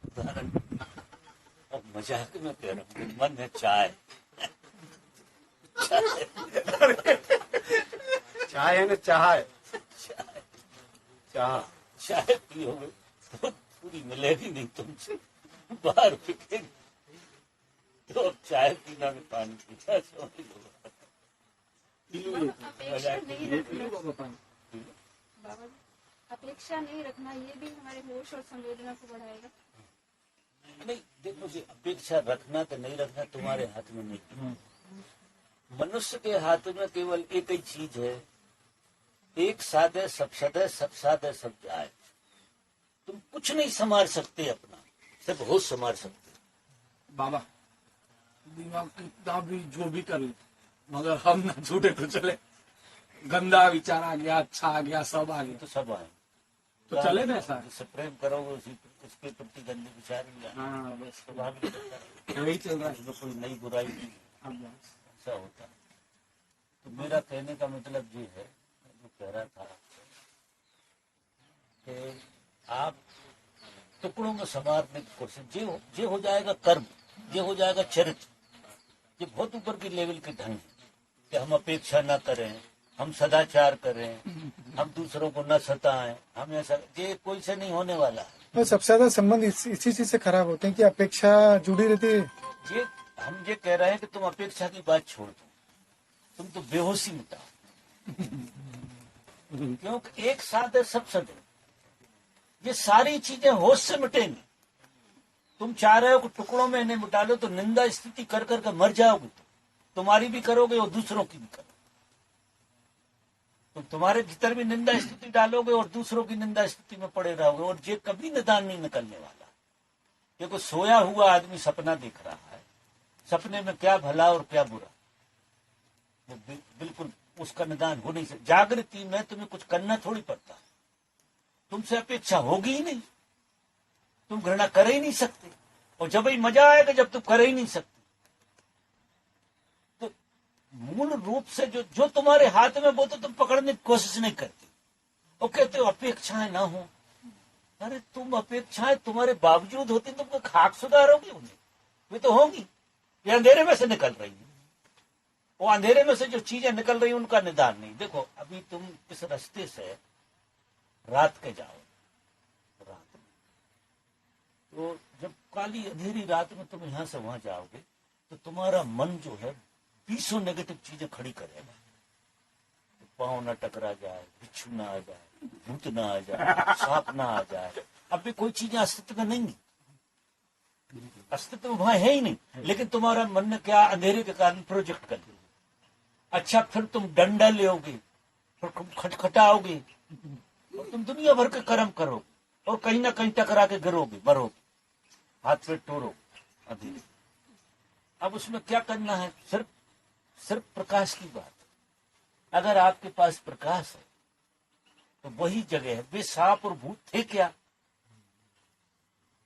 उदाहरण और मजाक में कह रहा हूँ, मन है चाय चाय है ना, चाय चाय पियोगे तो पूरी मिलेगी नहीं तुमसे, बाहर फिकेगी। तो अब चाय पीना में पानी पीना अपेक्षा नहीं रखना, ये भी हमारे होश और संवेदना को बढ़ाएगा। नहीं, देखो जी, अपेक्षा रखना तो नहीं रखना तुम्हारे हाथ में नहीं। मनुष्य के हाथ में केवल एक ही चीज है, एक साधे सब सदे, सब साधे सब जाए। तुम कुछ नहीं संभाल सकते अपना, सिर्फ होश संभाल सकते। बाबा दिमाग कितना भी जो भी कर ले, मगर हम ना छूटे तो चले। गंदा विचार आ गया, अच्छा आ गया, सब आ गया तो सब आए तो चले ना ऐसा। जिससे प्रेम करोगे उसके प्रति गंदे विचार नहीं आए। हाँ बस स्वाभाविक होता है। वही चल रहा है। इसमें कोई नई बुराई नहीं, अब बस। ऐसा होता है। तो मेरा कहने का मतलब ये है, जो कह रहा था कि आप टुकड़ों में संवारने की कोशिश, ये हो जाएगा कर्म, ये हो जाएगा चरित्र। ये बहुत ऊपर की लेवल के ढंग है कि हम अपेक्षा ना करें, हम सदाचार करें, हम दूसरों को न सताएं, हम ऐसा, ये कोई से नहीं होने वाला है। तो सबसे ज्यादा संबंध इसी चीज से खराब होते हैं कि अपेक्षा जुड़ी रहती है। हम ये कह रहे हैं कि तुम अपेक्षा की बात छोड़ दो, तुम तो बेहोशी मिटाओ। क्योंकि एक साथ है सब सदे, ये सारी चीजें होश से मिटेंगी। तुम चाह रहे हो कि टुकड़ों में इन्हें मिटा लो, तो निंदा स्थिति कर करके मर जाओगे। तुम्हारी भी करोगे और दूसरों की भी करोगे। तुम तुम्हारे भीतर भी निंदा स्थिति डालोगे और दूसरों की निंदा स्थिति में पड़े रहोगे, और ये कभी निदान नहीं निकलने वाला। देखो, सोया हुआ आदमी सपना देख रहा है, सपने में क्या भला और क्या बुरा, वो बिल्कुल उसका निदान हो नहीं सकता। जागृति में तुम्हें कुछ करना थोड़ी पड़ता है, तुमसे अपेक्षा होगी ही नहीं। तुम घृणा कर ही नहीं सकते, और जब ही मजा आएगा जब तुम कर ही नहीं सकते। तो मूल रूप से जो तुम्हारे हाथ में वो तो तुम पकड़ने की कोशिश नहीं करते, और कहते हो अपेक्षाएं ना हो। अरे तुम अपेक्षाएं तुम्हारे बावजूद होती तुम खाक सुधारोगे उन्हें? वे तो होंगी, ये अंधेरे में से निकल रही है। वो अंधेरे में से जो चीजें निकल रही उनका निदान नहीं। देखो अभी तुम इस रास्ते से रात के जाओ, रात में तो जब काली अंधेरी रात में तुम यहां से वहां जाओगे तो तुम्हारा मन जो है 20 नेगेटिव चीजें खड़ी करेगा। पांव ना टकरा जाए, बिच्छू ना आ जाए, भूत ना आ जाए, सांप ना आ जाए। अब भी कोई चीजें अस्तित्व में नहीं है, अस्तित्व वहां है ही नहीं, लेकिन तुम्हारा मन ने क्या अंधेरे के कारण प्रोजेक्ट कर दिया। अच्छा फिर तुम डंडा लोगे, फिर तुम खटखटाओगे, और तुम दुनिया भर के कर्म करोगे, और कहीं ना कहीं टकरा के गिरोगे, मरोगे, हाथ पे टोरोगे अंधेरे। अब उसमें क्या करना है? सिर्फ प्रकाश की बात। अगर आपके पास प्रकाश है तो वही जगह है। वे सांप और भूत थे क्या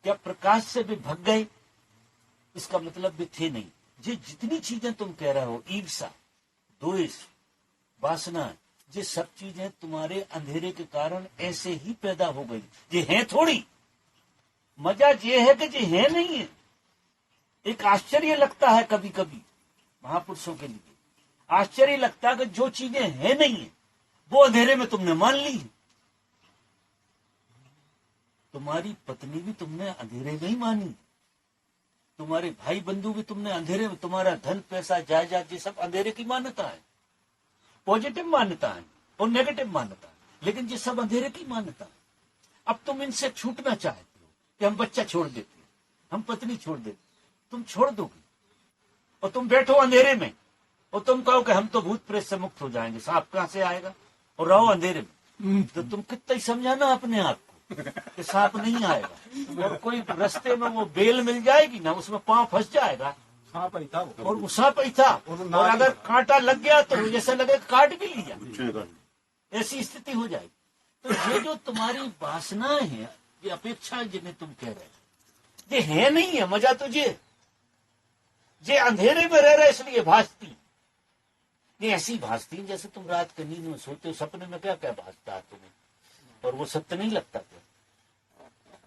प्रकाश से भी भग गए? इसका मतलब भी थे नहीं। ये जितनी चीजें तुम कह रहे हो, ईर्षा, द्वेष, वासना, ये सब चीजें तुम्हारे अंधेरे के कारण ऐसे ही पैदा हो गई। ये है थोड़ी। मजा ये है कि ये है नहीं है। एक आश्चर्य लगता है कभी कभी महापुरुषों के लिए, आश्चर्य लगता है कि जो चीजें है नहीं है वो अंधेरे में तुमने मान ली। तुम्हारी पत्नी भी तुमने अंधेरे में ही मानी, तुम्हारे भाई बंधु भी तुमने अंधेरे में, तुम्हारा धन पैसा जायदाद ये सब अंधेरे की मान्यता है, पॉजिटिव मान्यता है और नेगेटिव मान्यता है, लेकिन ये सब अंधेरे की मान्यता है। अब तुम इनसे छूटना चाहते हो कि हम बच्चा छोड़ देते, हम पत्नी छोड़ देते, तुम छोड़ दोगे और तुम बैठो अंधेरे में और तुम कहो कि हम तो भूत प्रेत से मुक्त हो जाएंगे, सांप कहां से आएगा, और रहो अंधेरे में। तो तुम कितना ही समझाना अपने आप को कि सांप नहीं आएगा, और कोई रास्ते में वो बेल मिल जाएगी ना, उसमें पांव फंस जाएगा सांप ही था वो। और वो सांप ही था, और अगर कांटा लग गया तो जैसा लगे काट भी लिया, ऐसी स्थिति हो जाएगी। तो ये जो तुम्हारी वासनाएं हैं, ये अपेक्षाएं जिन्हें तुम कह रहे हो, ये है नहीं है। मजा तो ये अंधेरे में रह रहे इसलिए भासती, ये ऐसी भासती जैसे तुम रात के नींद में सोते हो, सपने में क्या क्या भासता है तुम्हें, और वो सत्य नहीं लगता क्या?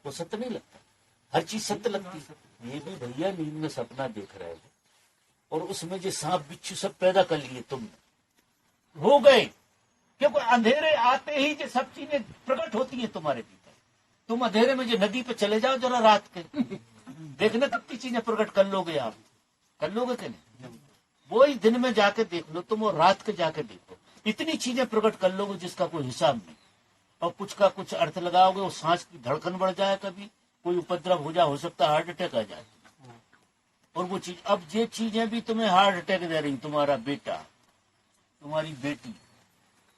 वो सत्य नहीं लगता, हर चीज सत्य लगती है। ये भी भैया नींद में सपना देख रहे हो, और उसमें जो सांप बिच्छू सब पैदा कर लिए तुमने, हो गए, क्योंकि अंधेरे आते ही जो सब चीजें प्रकट होती हैं तुम्हारे भीतर। तुम अंधेरे में जो नदी पे चले जाओ जरा रात के, देखना कितनी चीजें प्रकट कर लोगे आप, कर लोगे कि नहीं? वो ही दिन में जाके देख लो तुम, और रात के जाके देखो, इतनी चीजें प्रकट कर लोगे जिसका कोई हिसाब नहीं। और कुछ का कुछ अर्थ लगाओगे, वो सांस की धड़कन बढ़ जाए, कभी कोई उपद्रव हो जाए, हो सकता है हार्ट अटैक आ जाए, और वो चीज, अब ये चीजें भी तुम्हें हार्ट अटैक दे रही। तुम्हारा बेटा, तुम्हारी बेटी,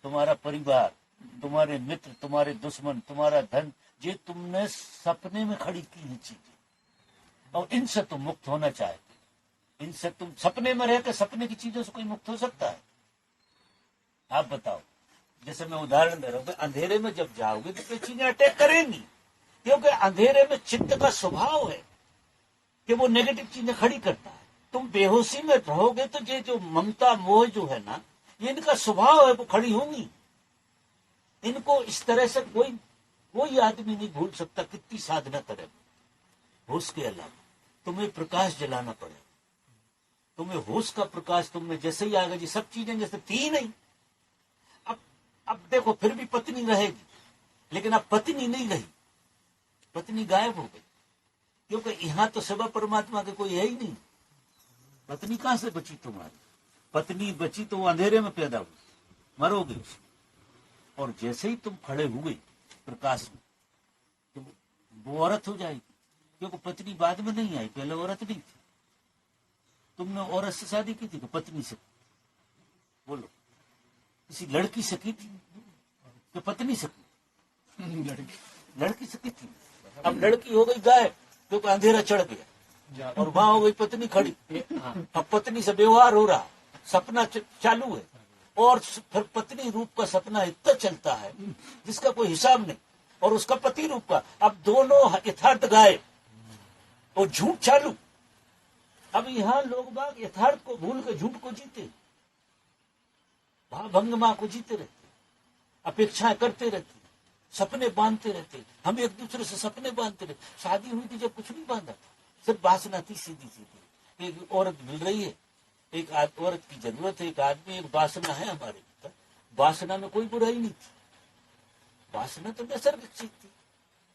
तुम्हारा परिवार, तुम्हारे मित्र, तुम्हारे दुश्मन, तुम्हारा धन, ये तुमने सपने में खड़ी की है चीजें, और इनसे तुम मुक्त होना चाहते। इनसे तुम सपने में रहकर सपने की चीजों से कोई मुक्त हो सकता है? आप बताओ। जैसे मैं उदाहरण दे रहा हूं, अंधेरे में जब जाओगे तो ये चीजें अटैक करेंगी, क्योंकि अंधेरे में चित्त का स्वभाव है कि वो नेगेटिव चीजें खड़ी करता है। तुम बेहोशी में रहोगे तो ये जो ममता मोह जो है ना, ये इनका स्वभाव है, वो खड़ी होंगी। इनको इस तरह से कोई आदमी नहीं भूल सकता, कितनी साधना करे। होश के अलावा तुम्हें प्रकाश जलाना पड़ेगा, तुम्हें होश का प्रकाश तुमने जैसे ही आएगा, ये सब चीजें जैसे थी नहीं। अब देखो, फिर भी पत्नी रहेगी, लेकिन अब पत्नी नहीं रही, पत्नी गायब हो गई, क्योंकि यहां तो सिवा परमात्मा के कोई है ही नहीं। पत्नी कहां से बची तुम्हारी? पत्नी बची तो वो अंधेरे में पैदा हुई, मरोगे। और जैसे ही तुम खड़े हुए प्रकाश में, तो वो औरत हो जाएगी, क्योंकि पत्नी बाद में नहीं आई, पहले औरत नहीं थी। तुमने औरत से शादी की थी तो पत्नी से, बोलो, किसी लड़की से की थी तो पत्नी से की? लड़की से की थी। अब लड़की हो गई गायब, क्योंकि अंधेरा चढ़ गया, और वहां हो गई पत्नी खड़ी। अब पत्नी से व्यवहार हो रहा, सपना चालू है, और फिर पत्नी रूप का सपना इतना चलता है जिसका कोई हिसाब नहीं। और उसका पति रूप का। अब दोनों यथार्थ गायब और झूठ चालू। अब यहां लोग बाग यथार्थ को भूल के झूठ को जीते, भावभंगमा को जीते रहते, अपेक्षाएं करते रहते, सपने बांधते रहते। हम एक दूसरे से सपने बांधते रहते। शादी हुई थी जब कुछ नहीं बांधा था, सिर्फ वासना थी सीधी सीधी। एक औरत मिल रही है, एक औरत की जरूरत है, एक आदमी, एक वासना है हमारे भीतर। वासना में कोई बुराई नहीं थी, वासना तो नैसर्गिक चीज थी।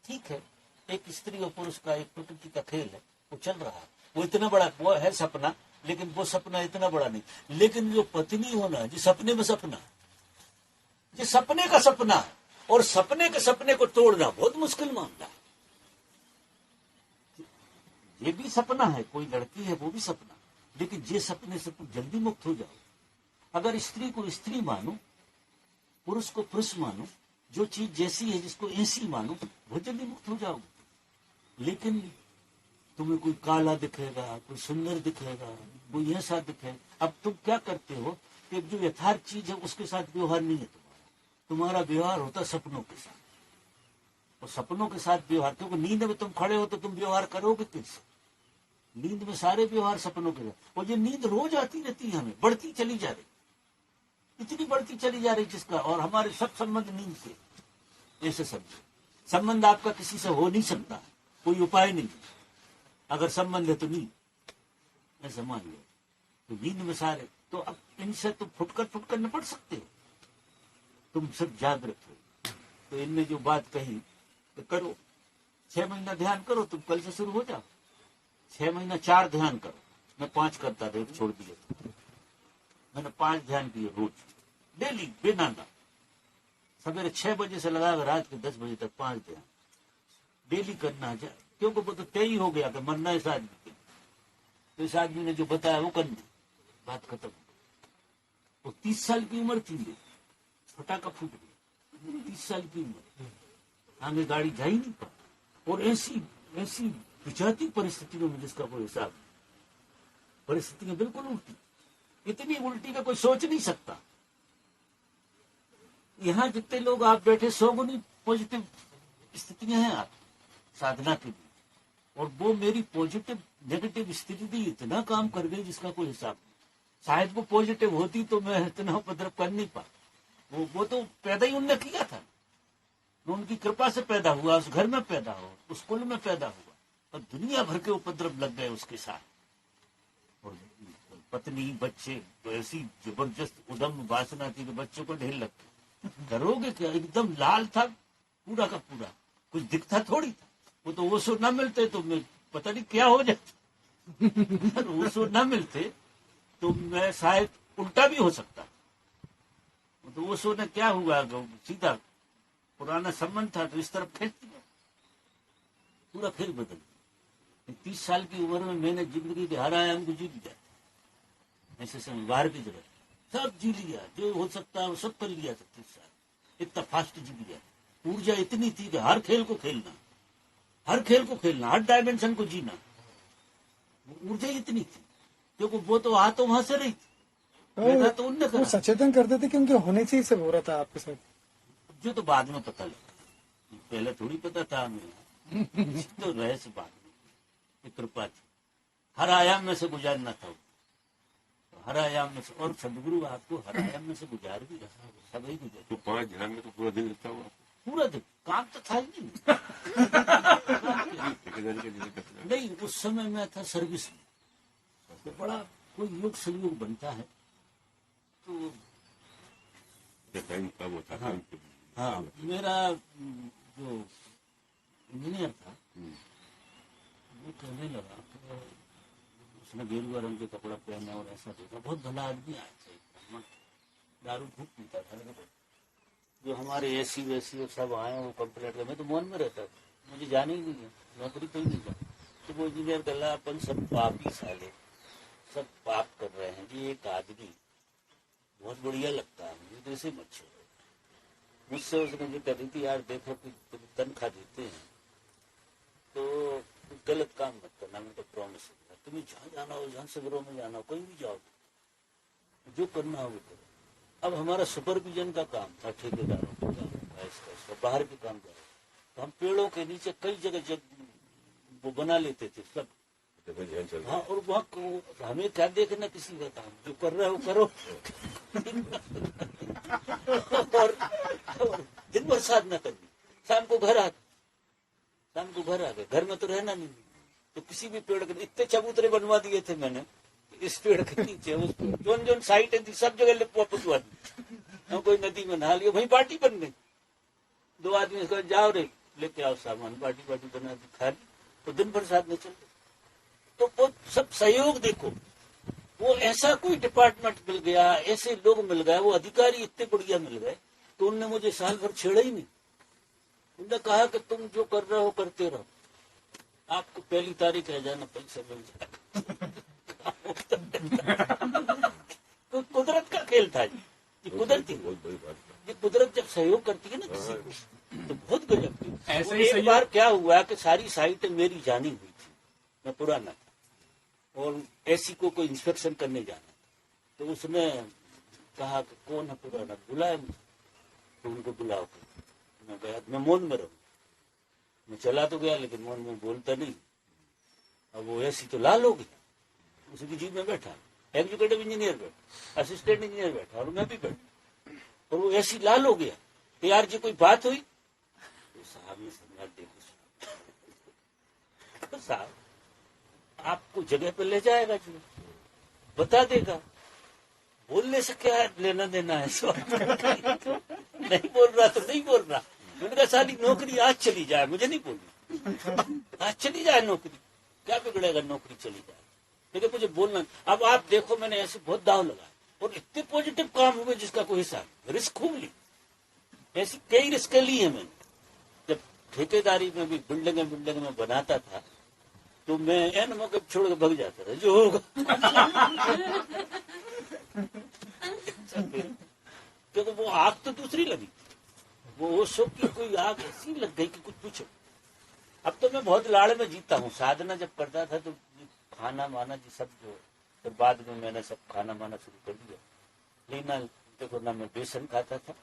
ठीक है, एक स्त्री और पुरुष का एक प्रकृति का खेल है, वो चल रहा है। वो इतना बड़ा वो है सपना, लेकिन वो सपना इतना बड़ा नहीं। लेकिन जो पत्नी होना, जो सपने में सपना, जो सपने का सपना है, और सपने के सपने को तोड़ना बहुत मुश्किल मामला है। ये भी सपना है, कोई लड़की है वो भी सपना, लेकिन ये सपने से तुम जल्दी मुक्त हो जाओ। अगर स्त्री को स्त्री मानो, पुरुष को पुरुष मानो, जो चीज जैसी है जिसको ऐसी मानो, बहुत जल्दी मुक्त हो जाओगे। लेकिन तुम्हें कोई काला दिखेगा, कोई सुंदर दिखेगा, कोई ऐसा दिखेगा। अब तुम क्या करते हो कि जो यथार्थ चीज है उसके साथ व्यवहार नहीं है तुम्हारा व्यवहार होता है सपनों के साथ। और सपनों के साथ व्यवहार, क्योंकि नींद में तुम खड़े हो तो तुम व्यवहार करोगे किससे? नींद में सारे व्यवहार सपनों के साथ। और ये नींद रोज आती रहती है, हमें बढ़ती चली जा रही, इतनी बढ़ती चली जा रही जिसका, और हमारे सब संबंध नींद से। ऐसे समझो, संबंध आपका किसी से हो नहीं सकता, कोई उपाय नहीं। अगर संबंध है तो नींद, ऐसा मान लो। तो नींद में सारे, तो अब इनसे तुम फुटकर न पड़ सकते हो। तुम सब जागृत हो। तो इनने जो बात कही तो करो, 6 महीना ध्यान करो, तुम कल से शुरू हो जाओ। 6 महीना 4 ध्यान करो। मैं 5 करता था, एक छोड़ दिया। मैंने 5 ध्यान किए रोज, डेली बिना ना। सवेरे 6 बजे से लगाकर रात के 10 बजे तक 5 ध्यान डेली करना चाहिए, क्योंकि वो तो तय ही हो गया कि मरना इस आदमी के। तो इस आदमी ने जो बताया वो करना, बात खत्म। वो 30 साल की उम्र थी, फटाका फूट गया। 30 साल की उम्र, आगे गाड़ी जा ही नहीं पा। और ऐसी विचारती परिस्थितियों में जिसका कोई हिसाब, परिस्थितियां बिल्कुल उल्टी, इतनी उल्टी का कोई सोच नहीं सकता। यहाँ जितने लोग आप बैठे 100 गुनी पॉजिटिव स्थितियां हैं आप साधना के लिए, और वो मेरी पॉजिटिव नेगेटिव स्थिति इतना काम कर गई जिसका कोई हिसाब नहीं। शायद वो पॉजिटिव होती तो मैं इतना उपद्रव कर नहीं पा। वो तो पैदा ही उनने किया था, उनकी कृपा से पैदा हुआ, उस घर में पैदा हुआ, उस कुल में पैदा हुआ, और दुनिया भर के उपद्रव लग गए उसके साथ। और पत्नी बच्चे तो ऐसी जबरदस्त उदम वासना थी कि बच्चों को ढेर लगता। करोगे क्या? एकदम लाल था पूरा का पूरा, कुछ दिखता थोड़ी था। वो तो ओशो न मिलते तो मैं पता नहीं क्या हो जाता। ओशो न मिलते तो मैं शायद उल्टा भी हो सकता। तो ओशो ने क्या हुआ, सीधा पुराना संबंध था तो इस तरफ खींच दिया, पूरा खेल बदल दिया। 30 साल की उम्र में मैंने जिंदगी के हर आयाम को जीत लिया। ऐसे समय बाहर की जगह सब जी लिया, जो हो सकता है वो सब कर लिया था। 30 साल इतना फास्ट जी लिया। ऊर्जा इतनी थी कि हर खेल को खेलना, हर डायमेंशन को जीना। ऊर्जा इतनी थी, क्योंकि वो तो आ तो वहां से रही थी, तो उनने वो सचेतन करते थे कि उनके होने से ही सब हो रहा था आपके साथ। जो तो बाद में पता लगा, पहले थोड़ी पता था हमें। तो रहस्य बाद में कृपा थी, हर आयाम में से गुजारना था। तो हर आयाम में से, और सदगुरु आपको हर आयाम में से गुजार भी रहा, सभी गुजार। तो 5 ध्यान में तो पूरा दिन लगता हुआ, पूरा दिन काम तो था ही नहीं। उस समय मैं था सर्विस में, तो बड़ा कोई योग संयोग बनता है तो टाइम कम होता है। हाँ, मेरा जो इंजीनियर था वो कहने लगा कि उसने गेरुआ रंग के कपड़ा पहना और ऐसा देखा, बहुत भला आदमी आया था, दारू खूब पीता था। जो हमारे एसी वैसी और सब आए वो कंप्लेंट कर, मैं तो मन में रहता था, मुझे जाने ही नहीं है, नौकरी पे ही नहीं जा। तो वो इंजीनियर कर रहा, अपन सब पापी साले, सब पाप कर रहे हैं। ये एक आदमी बहुत बढ़िया लगता है मुझे, जैसे मच्छर। मुझसे उसने जो कह रही थी, यार देखो कि तुम तनख्वाह देते हैं तो गलत काम मत करना, मैं तो प्रॉमिस करता, तुम्हें जहाँ जाना हो, जहाँ सगरों में जाना हो, कहीं भी जाओ, जो करना हो वो करो। अब हमारा सुपरविजन का काम था, ठेकेदारों के काम, इसका बाहर के काम जा रहा, तो हम पेड़ों के नीचे कई जगह वो बना लेते थे सब। तो फिर ध्यान चल हाँ, और वहाँ हमें क्या देखना किसी का काम, जो कर रहे हो करो। और दिन भर साधना करनी, शाम को घर आ गए, घर में तो रहना नहीं। तो किसी भी पेड़ के इतने चबूतरे बनवा दिए थे मैंने, इस पेड़ के नीचे उस पेड़, जोन साइट थी सब जगह पुतवा दी। हम कोई नदी में नहा लिया, वहीं पार्टी बन गई। 2 आदमी कहा जाओ रे लेके आओ सामान, पार्टी बना दी, खा ली, तो दिन भर साधना चल रही। तो वो सब सहयोग देखो, वो ऐसा कोई डिपार्टमेंट मिल गया, ऐसे लोग मिल गए, वो अधिकारी इतने बढ़िया मिल गए, तो उनने मुझे साल भर छेड़ा ही नहीं। उन्होंने कहा कि तुम जो कर रहे हो करते रहो, आपको पहली तारीख रह जाना पैसा मिल जाएगा। तो कुदरत का खेल था ये कुदरती, बहुत बड़ी बात है। ये कुदरत जब सहयोग करती है ना किसी को, तो बहुत गजब की। ऐसे और ही एक सहयोग- बार क्या हुआ कि सारी साइट मेरी जानी हुई थी, मैं पुराना था, और ऐसी को कोई इंस्पेक्शन करने जाना था। तो उसने कहा कि कौन है पुराना, बुलाया मुझे, तो उनको बुलाओ। मैं गया, मैं मौन में रहूं, मैं चला तो गया लेकिन मौन में बोलता नहीं। अब वो ऐसी तो लाल हो गई, उसकी जीप में बैठा, एग्जीक्यूटिव इंजीनियर बैठा, असिस्टेंट इंजीनियर बैठा, और मैं भी बैठा, और वो ऐसी लाल हो गया कि यार जी कोई बात हुई। तो साहब ने समझा, देखो तो साहब आपको जगह पे ले जाएगा जी, बता देगा, बोलने से क्या लेना देना है। सो नहीं बोल रहा तो नहीं बोल रहा। मैंने कहा सारी नौकरी आज चली जाए, मुझे नहीं बोलनी, आज चली जाए नौकरी, क्या बिगड़ेगा, नौकरी चली जाए, लेकिन मुझे बोलना। अब आप देखो, मैंने ऐसे बहुत दाव लगाया और इतने पॉजिटिव काम हुए जिसका कोई हिसाब, रिस्क खूब ली, ऐसी कई रिस्क ली है मैंने। जब ठेकेदारी में भी बिल्डिंग में बनाता था, तो मैं एन मौके छोड़ के भग जाता था, जो होगा। क्योंकि वो आग तो दूसरी लगी, वो ओशो की कोई आग ऐसी लग गई कि कुछ पूछो। अब तो मैं बहुत लाड़ में जीता हूँ। साधना जब करता था तो खाना माना जी सब जो, फिर बाद में मैंने सब खाना माना शुरू कर दिया। लेकिन देखो, ना मैं बेसन खाता था,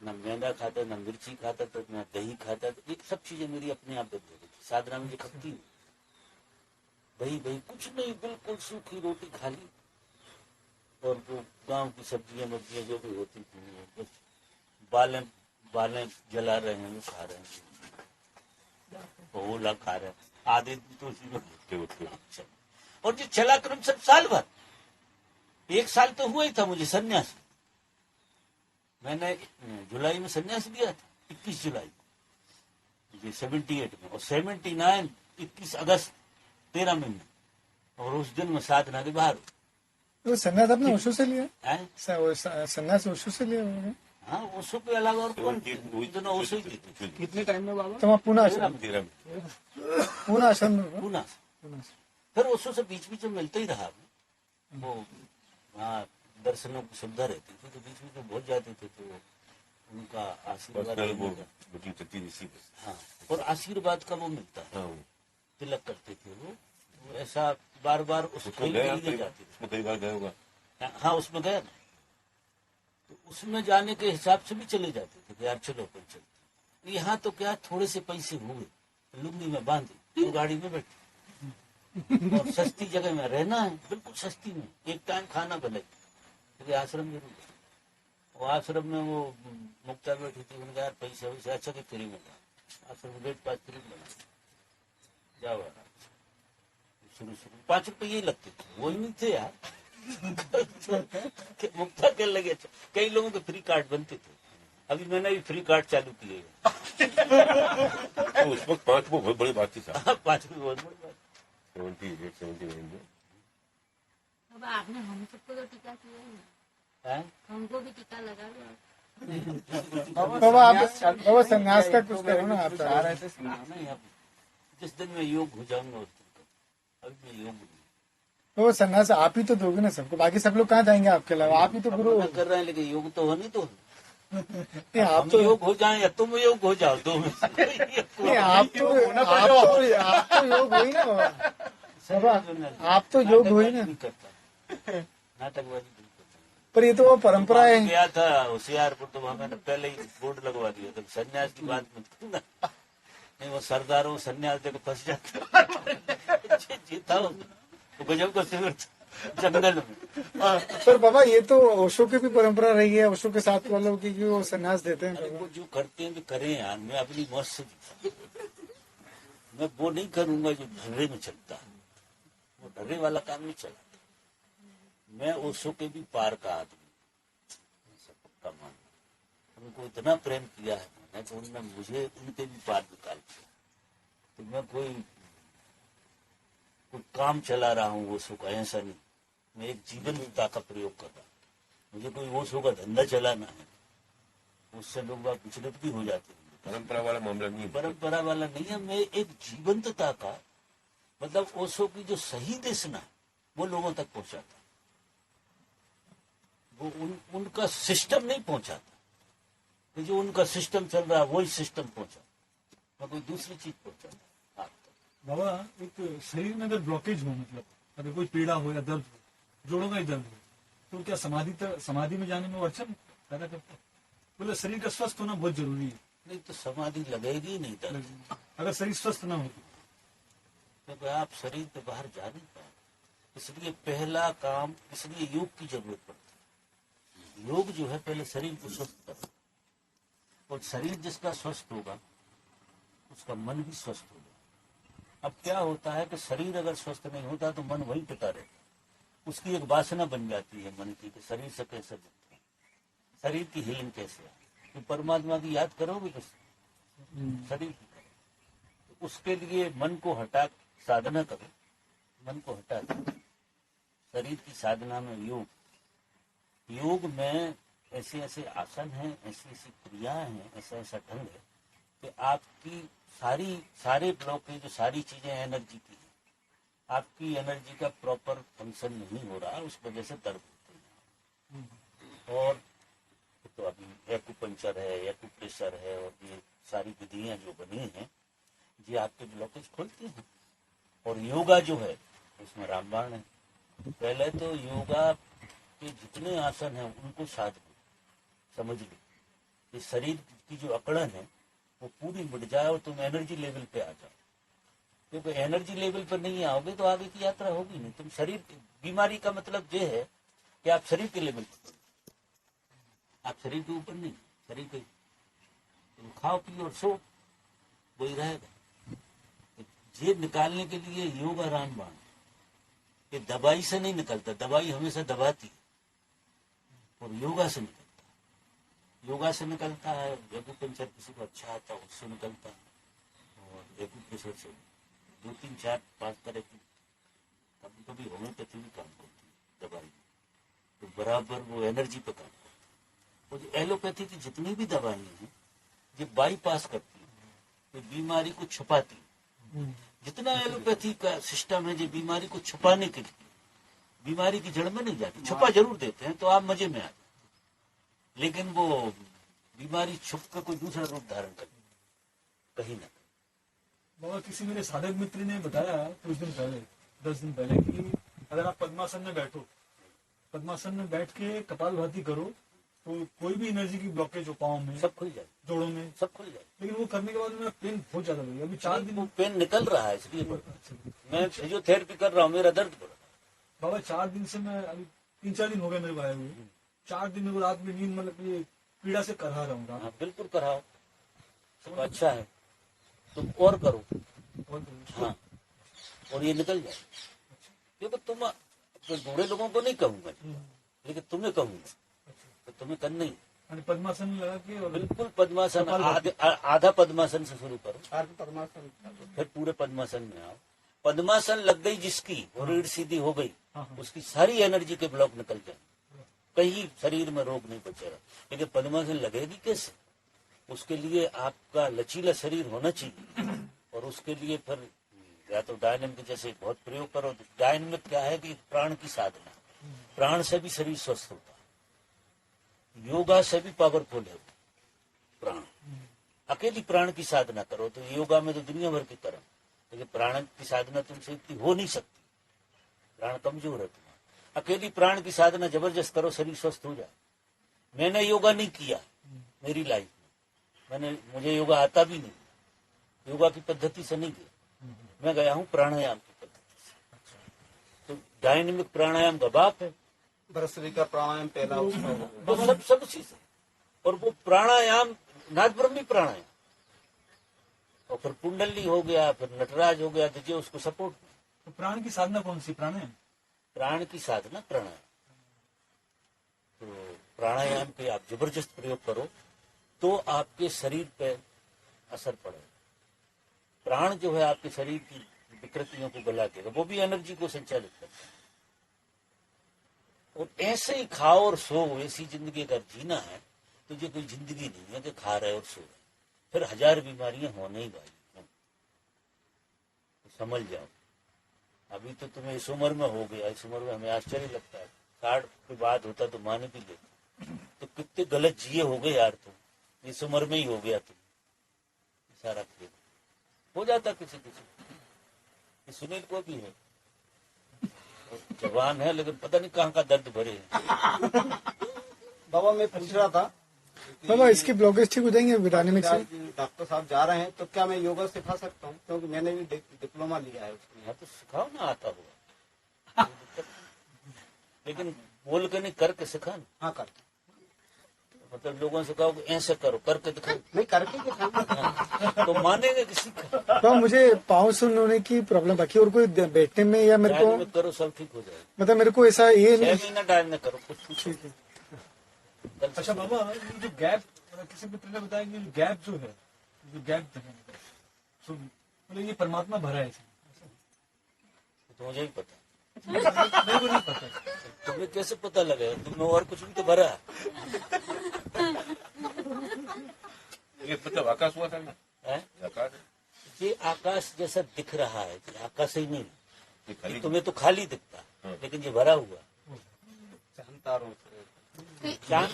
ना मैदा खाता, ना मिर्ची खाता था, ना दही खाता था। ये सब चीजें मेरी अपने आप बदल गई थी। साधना में खपती नहीं, दही कुछ नहीं, बिल्कुल सूखी रोटी खा ली, और वो गांव की सब्जियां मब्जियां जो भी होती थी, वो बस बालें जला रहे हैं, वो खा रहे हैं, ओला खा रहे हैं, आधे दिन तो उसी में होते। और जो चला क्रम सब साल भर, 1 साल तो हुआ ही था मुझे सन्यास। मैंने जुलाई में सन्यास लिया था, 21 जुलाई 78 में, और 79 21 अगस्त 13 महीने, और उस दिन में साधना के बाहर। तो संन्यास आपने ओशो से लिया? हैं? संन्यास ओशो से लिया होगा? हाँ, ओशो के अलावा और कौन, दोनों ओशो ही देते। कितने टाइम में बाबा? तो वहाँ पूना आश्रम, 13 में। पूना आश्रम में होगा? पूना पूना से। फिर ओशो से बीच बीच में मिलते ही रहा। वो वहाँ दर्शनों की सुविधा रहती थी, तो बीच बीच में बहुत जाते थे, तो उनका आशीर्वाद पर्सनल वो मिलता। बुकिंग चलती थी सीधे। हाँ, और आशीर्वाद का वो मिलता है, हाँ, वो तिलक करते थे वो ऐसा बार बार उस उसमें खेल गया के लिए कई बार, जाते थे। उसमें कई बार गया होगा। हाँ, उसमें गया ना, तो उसमें जाने के हिसाब से भी चले जाते थे कि यार चलो अपन चलते। यहाँ तो क्या, थोड़े से पैसे हुए, लुंगी में बांधी तो गाड़ी में बैठे, और सस्ती जगह में रहना है, बिल्कुल सस्ती में, एक टाइम खाना भले, क्योंकि आश्रम जरूर है। वो आश्रम में वो मुक्ता बैठी थी, उन्होंने कहा यार पैसे वैसे अच्छा कि फ्री में था, आश्रम में 5 फ्री बना, जाओ आराम से। शुरू 5 रुपये यही लगते थे, वही नहीं थे यार। मुक्ता के लगे, कई लोगों के फ्री कार्ड बनते थे, अभी मैंने भी फ्री कार्ड चालू किए हैं। तो उस वक्त 5 वो बहुत बड़ी बात थी साहब। 5 रुपये बहुत बड़ी बात। 78 79 में। अब आपने हम सबको तो टीका किया ही, हैं? हमको भी टीका लगा लो। बाबा आप संन्यास का कुछ करो ना आप। नहीं, अब जिस दिन मैं योग हो जाऊंगा उस दिन का, अभी मैं योग नहीं। वो संन्यास आप ही तो दोगे ना सबको, बाकी सब लोग कहाँ जाएंगे आपके अलावा? आप ही तो गुरु हो। कर रहे हैं, लेकिन योग तो हो नहीं, तो नहीं, आप हम तो योग हो जाएं या तुम योग हो जाओ, दो में से कोई एक को। नहीं, आप तो योग हुई ना बाबा, आप तो योग हुई ना। नहीं करता, नाटकबाजी नहीं करता। पर ये तो वो परंपरा है। गया था होशियारपुर, तो वहां मैंने पहले ही बोर्ड लगवा दिया था, संन्यास की बात मत करना, नहीं वो सरदार वो सन्यास देकर फंस जाते जीता हो तो गजब का शिविर था जंगल में। पर बाबा ये तो ओशो की भी परंपरा रही है, ओशो के साथ वालों की कि वो संन्यास देते हैं। अरे वो जो करते हैं तो करें यार, मैं अपनी मौत से जीता। मैं वो नहीं करूंगा जो ढर्रे में चलता है, वो ढर्रे वाला काम नहीं चलाता। मैं ओशो के भी पार का आदमी, पक्का मान। उनको इतना प्रेम किया है मैंने तो उनने मुझे उनके भी पार निकाल दिया। तो मैं कोई काम चला रहा हूँ ओशो का, ऐसा नहीं। मैं एक जीवनता का प्रयोग कर रहा हूँ। मुझे कोई ओशो का धंधा चलाना है, उससे लोग बात विचलित भी हो जाते हैं। परंपरा वाला मामला नहीं है। परंपरा वाला नहीं है, मैं एक जीवंतता का मतलब ओशो की जो सही देशना वो लोगों तक पहुंचाता, वो उनका सिस्टम नहीं पहुंचाता कि जो उनका सिस्टम चल रहा है वही सिस्टम पहुंचा, मैं कोई दूसरी चीज पहुंचाता आप तक। बाबा एक शरीर में अगर ब्लॉकेज हो, मतलब अगर कोई पीड़ा हो या दर्द हो, जोड़ों का ही दर्द हो, तो क्या समाधि में जाने में वो अड़चन पैदा करता है? बोले शरीर का स्वस्थ होना बहुत जरूरी है। नहीं तो समाधि लगेगी नहीं दर्द, अगर शरीर स्वस्थ ना हो क्योंकि आप शरीर के बाहर जा नहीं पाए। इसलिए पहला काम, इसलिए योग की जरूरत पड़ती है। योग जो है पहले शरीर को स्वस्थ करो, और शरीर जिसका स्वस्थ होगा उसका मन भी स्वस्थ होगा। अब क्या होता है कि शरीर अगर स्वस्थ नहीं होता तो मन वहीं टिका रहता, उसकी एक वासना बन जाती है मन की कि शरीर से कैसे जुड़ते हैं, शरीर की हीलिंग कैसे है। तो परमात्मा की याद करोगे तो शरीर की करो, तो उसके लिए मन को हटा साधना करो, मन को हटा दो। शरीर की साधना में योग में ऐसे ऐसे आसन हैं, ऐसी ऐसी क्रियाएं हैं, ऐसा ऐसा ढंग है कि आपकी सारे ब्लॉकेज, जो सारी चीजें एनर्जी की है, आपकी एनर्जी का प्रॉपर फंक्शन नहीं हो रहा, उस वजह से दर्द होते हैं। और तो अभी एक्यूपंक्चर है, एक्यूप्रेशर है, और ये सारी विधियां जो बनी हैं ये आपके ब्लॉकेज खोलती हैं। और योगा जो है उसमें रामबाण है। पहले तो योगा के जितने आसन हैं उनको साध लो, समझ लो, कि शरीर की जो अकड़न है वो पूरी मिट जाए और तुम एनर्जी लेवल पे आ जाओ। क्योंकि एनर्जी लेवल पर नहीं आओगे तो आगे की यात्रा होगी नहीं। तुम शरीर, बीमारी का मतलब ये है कि आप शरीर के लेवल पर, आप शरीर के ऊपर नहीं, शरीर के तुम खाओ पियो और सो, वही रहेगा। ये निकालने के लिए योग रामबाण, ये दवाई से नहीं निकलता, दवाई हमेशा दबाती है, और योगा से निकलता है। योगा से निकलता है, एक्यूपंक्चर किसी को अच्छा आता है उससे निकलता है, और एक्यूप्रेशर से 2 3 4 5 तरह की, कभी कभी होम्योपैथी भी काम करती है दवाई, तो बराबर वो एनर्जी पे काम करती है। और जो एलोपैथी की जितनी भी दवाइयां हैं ये बाईपास करती है, ये बीमारी को छुपाती है। जितना एलोपैथी का सिस्टम है, जो बीमारी को छुपाने के लिए, बीमारी की जड़ में नहीं जाती, छुपा जरूर देते हैं तो आप मजे में आ जाए, लेकिन वो बीमारी छुप कर कोई दूसरा रूप धारण कर कहीं ना। बाबा किसी मेरे साधक मित्र ने बताया कुछ दिन पहले, 10 दिन पहले, कि अगर आप पद्मासन में बैठो, पद्मासन में बैठ के कपालभाति करो तो कोई भी एनर्जी की ब्लॉकेज हो पाँव में, सब खुल जाए, जोड़ों में, सब खुल जाए। लेकिन वो करने के बाद मेरा पेन बहुत ज्यादा लगी। अभी 4 दिन वो पेन निकल रहा है इसलिए बढ़ रहा है। मैं फिजियोथेरेपी कर रहा हूँ, मेरा दर्द बढ़ रहा है। बाबा 4 दिन से मैं, अभी 3-4 दिन हो गए मेरे को आए हुए, 4 दिन में रात में नींद, मतलब ये पीड़ा से करहा रहा हूँ। हाँ बिल्कुल कराओ, सब अच्छा है, तुम और करो। हाँ, और ये निकल जाए। क्योंकि तुम तो बूढ़े लोगों को नहीं कहूंगा, लेकिन तुम्हें कहूंगा तो तुम्हें करना ही। पद्मासन लगा के, और बिल्कुल पद्मासन, आधा पद्मासन से शुरू करो, फिर पूरे पद्मासन में आओ। पद्मासन लग गई जिसकी और रीढ़ सीधी हो गई, उसकी सारी एनर्जी के ब्लॉक निकल जाए, कहीं शरीर में रोग नहीं बचेगा। लेकिन पद्मासन लगेगी कैसे? उसके लिए आपका लचीला शरीर होना चाहिए, और उसके लिए फिर या तो डायनामिक जैसे बहुत प्रयोग करो। डायनामिक क्या है कि प्राण की साधना, प्राण से भी शरीर स्वस्थ होता है, योगा से भी पावरफुल है प्राण। अकेली प्राण की साधना करो तो योगा में तो दुनिया भर की तरह, लेकिन प्राण की साधना तुमसे इतनी हो नहीं सकती, प्राण कमजोर है तुम्हारा। अकेली प्राण की साधना जबरदस्त करो, शरीर स्वस्थ हो जाए। मैंने योगा नहीं किया मेरी लाइफ में, मुझे योगा आता भी नहीं, योगा की पद्धति से नहीं गया, मैं गया हूँ प्राणायाम की पद्धति से। तो डायनेमिक प्राणायाम का बाप है, भस्त्रिका का प्राणायाम पहला उसका वो सब चीज है। और वो प्राणायाम नाद ब्रह्मी प्राणायाम, और फिर कुंडली हो गया, फिर नटराज हो गया, दीजिए उसको सपोर्ट। तो प्राण की साधना कौन सी? प्राणायाम। प्राण की साधना प्राणायाम। तो प्राणायाम पे आप जबरदस्त प्रयोग करो तो आपके शरीर पे असर पड़ेगा। प्राण जो है आपके शरीर की विकृतियों को गला देगा, वो भी एनर्जी को संचालित करता है। और ऐसे ही खाओ और सो, ऐसी जिंदगी अगर जीना है तो ये कोई जिंदगी नहीं है कि खा रहे और सो रहे, फिर 1000 बीमारियां होने ही वाली। तो समझ जाओ, अभी तो तुम्हें इस उम्र में हो गया, इस उम्र में हमें आश्चर्य लगता है, 60 के बाद होता तो माने भी लेते, तो कितने गलत जिए हो गए यार, तुम इस उम्र में ही हो गया, तुम सारा खेल हो जाता किसी किसी। सुनील को भी है, जवान है लेकिन पता नहीं कहाँ का दर्द भरे है। बाबा मैं पूछ रहा था बाबा इसकी ब्लॉकेज ठीक हो जाएंगे डायनेमिक से? डॉक्टर साहब जा रहे हैं तो क्या मैं योगा सिखा सकता हूँ, क्योंकि मैंने भी डिप्लोमा लिया है उसमें। हाँ तो सिखाओ ना, आता हुआ, लेकिन बोल के नहीं, करके सिखा ना। हाँ करके, मतलब लोगों से कहो कि ऐसे करो, करके दिखाओ, नहीं करके दिखाऊंगा। तो मानेंगे किसी का। बाबा मुझे पाँव सुन्न होने की प्रॉब्लम बाकी, और कोई बैठने में या मेरे को, में करो सब ठीक हो जाएगा। मतलब मेरे को ऐसा ये 6 नहीं। महीना डायल में करो, कुछ ठीक है। अच्छा बाबा, ये जो गैप, किसी मित्र ने बताया कि जो गैप जो है, जो गैप तो मतलब ये परमात्मा भरा है इसमें। तो मुझे ही पता, मेरे को नहीं पता। तुम्हें कैसे पता लगेगा? तुम्हें और कुछ भी तो भरा है। ये मतलब आकाश हुआ था ना, हैं? आकाश ये आकाश जैसा दिख रहा है, ये आकाश ही नहीं, ये खाली तुम्हें तो खाली दिखता, लेकिन ये भरा हुआ। चांद तारों से चांद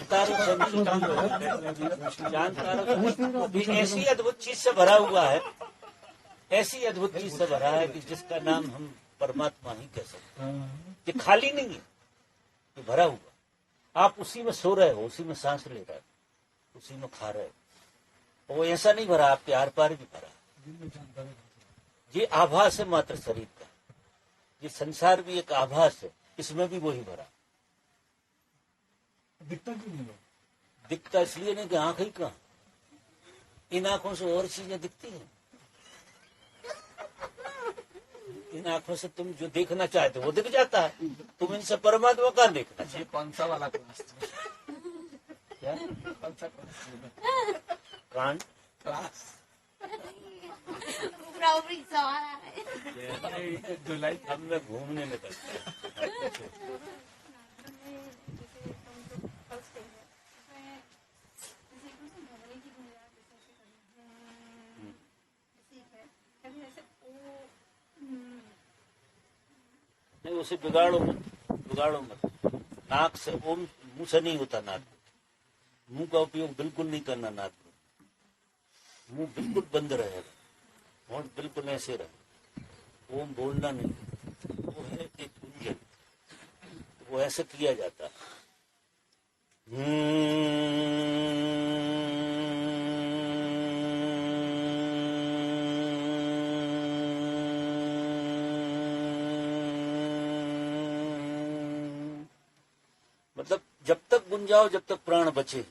तारों से भी ऐसी अद्भुत चीज से भरा हुआ है, ऐसी अद्भुत चीज से भरा है कि जिसका नाम हम परमात्मा ही कह सकते हैं। ये खाली नहीं है, ये भरा हुआ। आप उसी में सो रहे हो, उसी में सांस ले रहे हो, उसी में खा रहे हो। वो ऐसा नहीं भरा, आपके आर पार भी भरा। ये आभास है मात्र शरीर का, ये संसार भी एक आभास है, इसमें भी वही भरा। दिखता क्यों नहीं है? दिखता इसलिए नहीं कि आंख ही कहाँ, इन आंखों से और चीजें दिखती हैं। इन आंखों से तुम जो देखना चाहते हो वो दिख जाता है, तुम इनसे परमात्मा का देखना ये चाहते कौन सा वाला क्लास? क्या? कौन सा क्लास? कान क्लास पूरा ऊपरी सवाल आ रहा है। जुलाई अब मैं घूमने निकलता हूँ। नहीं उसे बिगाड़ो मत। नाक से ओम, मुंह से नहीं होता नाक। मुंह का उपयोग बिल्कुल नहीं करना नाक में। मुंह बिल्कुल बंद रहेगा, होंठ बिल्कुल ऐसे रहे। ओम बोलना नहीं, वो है एक गुंजन, वो ऐसे किया जाता है। मतलब जब तक गुंजाओ, जब तक प्राण बचे,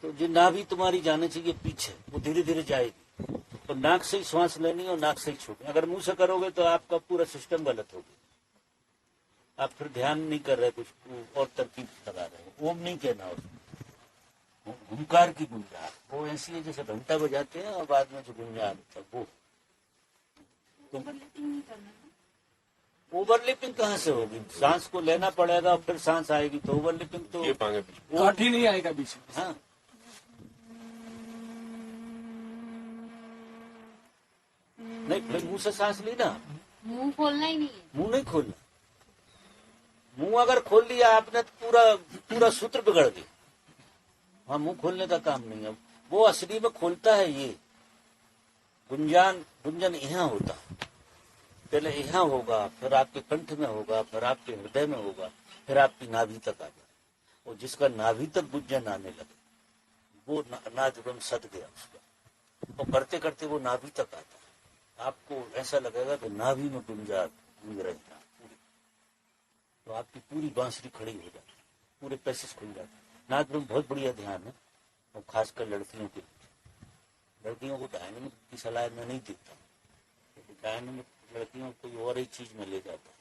तो जो नाभि तुम्हारी जाने चाहिए पीछे, वो धीरे धीरे जाएगी। तो नाक से ही श्वास लेनी और नाक से ही छोड़नी। अगर मुंह से करोगे तो आपका पूरा सिस्टम गलत होगा। आप फिर ध्यान नहीं कर रहे, कुछ और तरकीब लगा रहे हो। ओम नहीं कहना उसको, हुंकार की गुंजार। वो ऐसी है जैसे घंटा बजाते हैं और बाद में जो गुंजार होता है वो। ओवरलिपिंग कहाँ से होगी? सांस को लेना पड़ेगा, फिर सांस आएगी, तो ओवरलिपिंग तो ये पाएंगे पीछे। काट ही नहीं आएगा बीच में। हाँ। नहीं, फिर मुंह से सांस ली ना, मुंह खोलना ही नहीं है। मुंह नहीं खोलना। मुंह अगर खोल लिया आपने तो पूरा सूत्र बिगड़ गया। हाँ, मुंह खोलने का काम नहीं है वो। असली में खोलता है ये गुंजन यहाँ होता है। पहले यहाँ होगा, फिर आपके कंठ में होगा, फिर आपके हृदय में होगा, फिर आपकी नाभि तक आ जाए। और जिसका नाभि तक गुंजन आने लगे वो नाद ब्रह्म सद गया उसका। और करते करते वो नाभि तक आता है। आपको ऐसा लगेगा कि नाभि में गूंज रही है पूरी, तो आपकी पूरी बांसुरी खड़ी हो जाती है, पूरे पैसेज खुल जाते हैं। नाद ब्रह्म बहुत बढ़िया ध्यान है, और खासकर लड़कियों के लिए। लड़कियों को डायनेमिक की सलाह मैं नहीं देता, डायनेमिक लड़कियों को कोई और ही चीज में ले जाता है।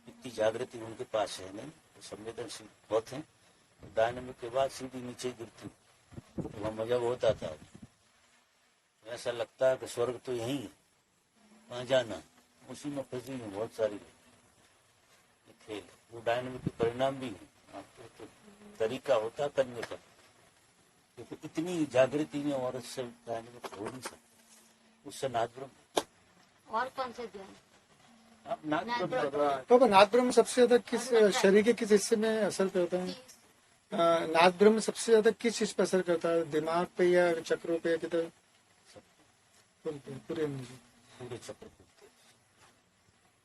इतनी जागृति उनके पास है नहीं, तो संवेदनशील बहुत है। डायनेमिक के बाद सीधी नीचे गिरती, तो वहाँ मजा बहुत आता है। ऐसा लगता है कि स्वर्ग तो यही है, वहाँ जाना, उसी में फंसी है बहुत सारी खेल। वो डायनेमिक के परिणाम भी है, आपको तो तरीका होता करने का, क्योंकि इतनी जागृति में औरत से डायनेमिक हो नहीं सकती। उससे नाद ब्रह्म और कौन से ध्यान? अब नाद नाद ब्रह्म ब्रह्म। तो नाद ब्रह्म सबसे ज्यादा किस शरीर के किस हिस्से में असर करता है? नाद ब्रह्म सबसे ज्यादा किस चीज पर असर करता है? दिमाग पे या चक्रों पे या किधर? पूरे एनर्जी। पूरे चक्र घूमते,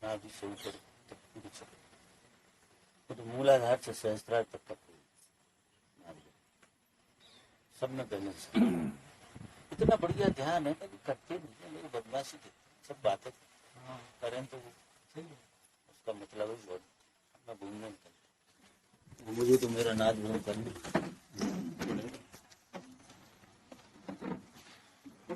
नाभि से ऊपर तक पूरे चक्र, तो मूलाधार से सहस्त्रार तक का पूरा नाभि, सब में बैलेंस। इतना बढ़िया ध्यान है, कभी करते नहीं है, लोग बदमाशी देते हैं, सब बातें करें तो सही है, उसका मतलब है बहुत। मैं घूमने निकलता, मुझे तो मेरा नाद ब्रह्म करने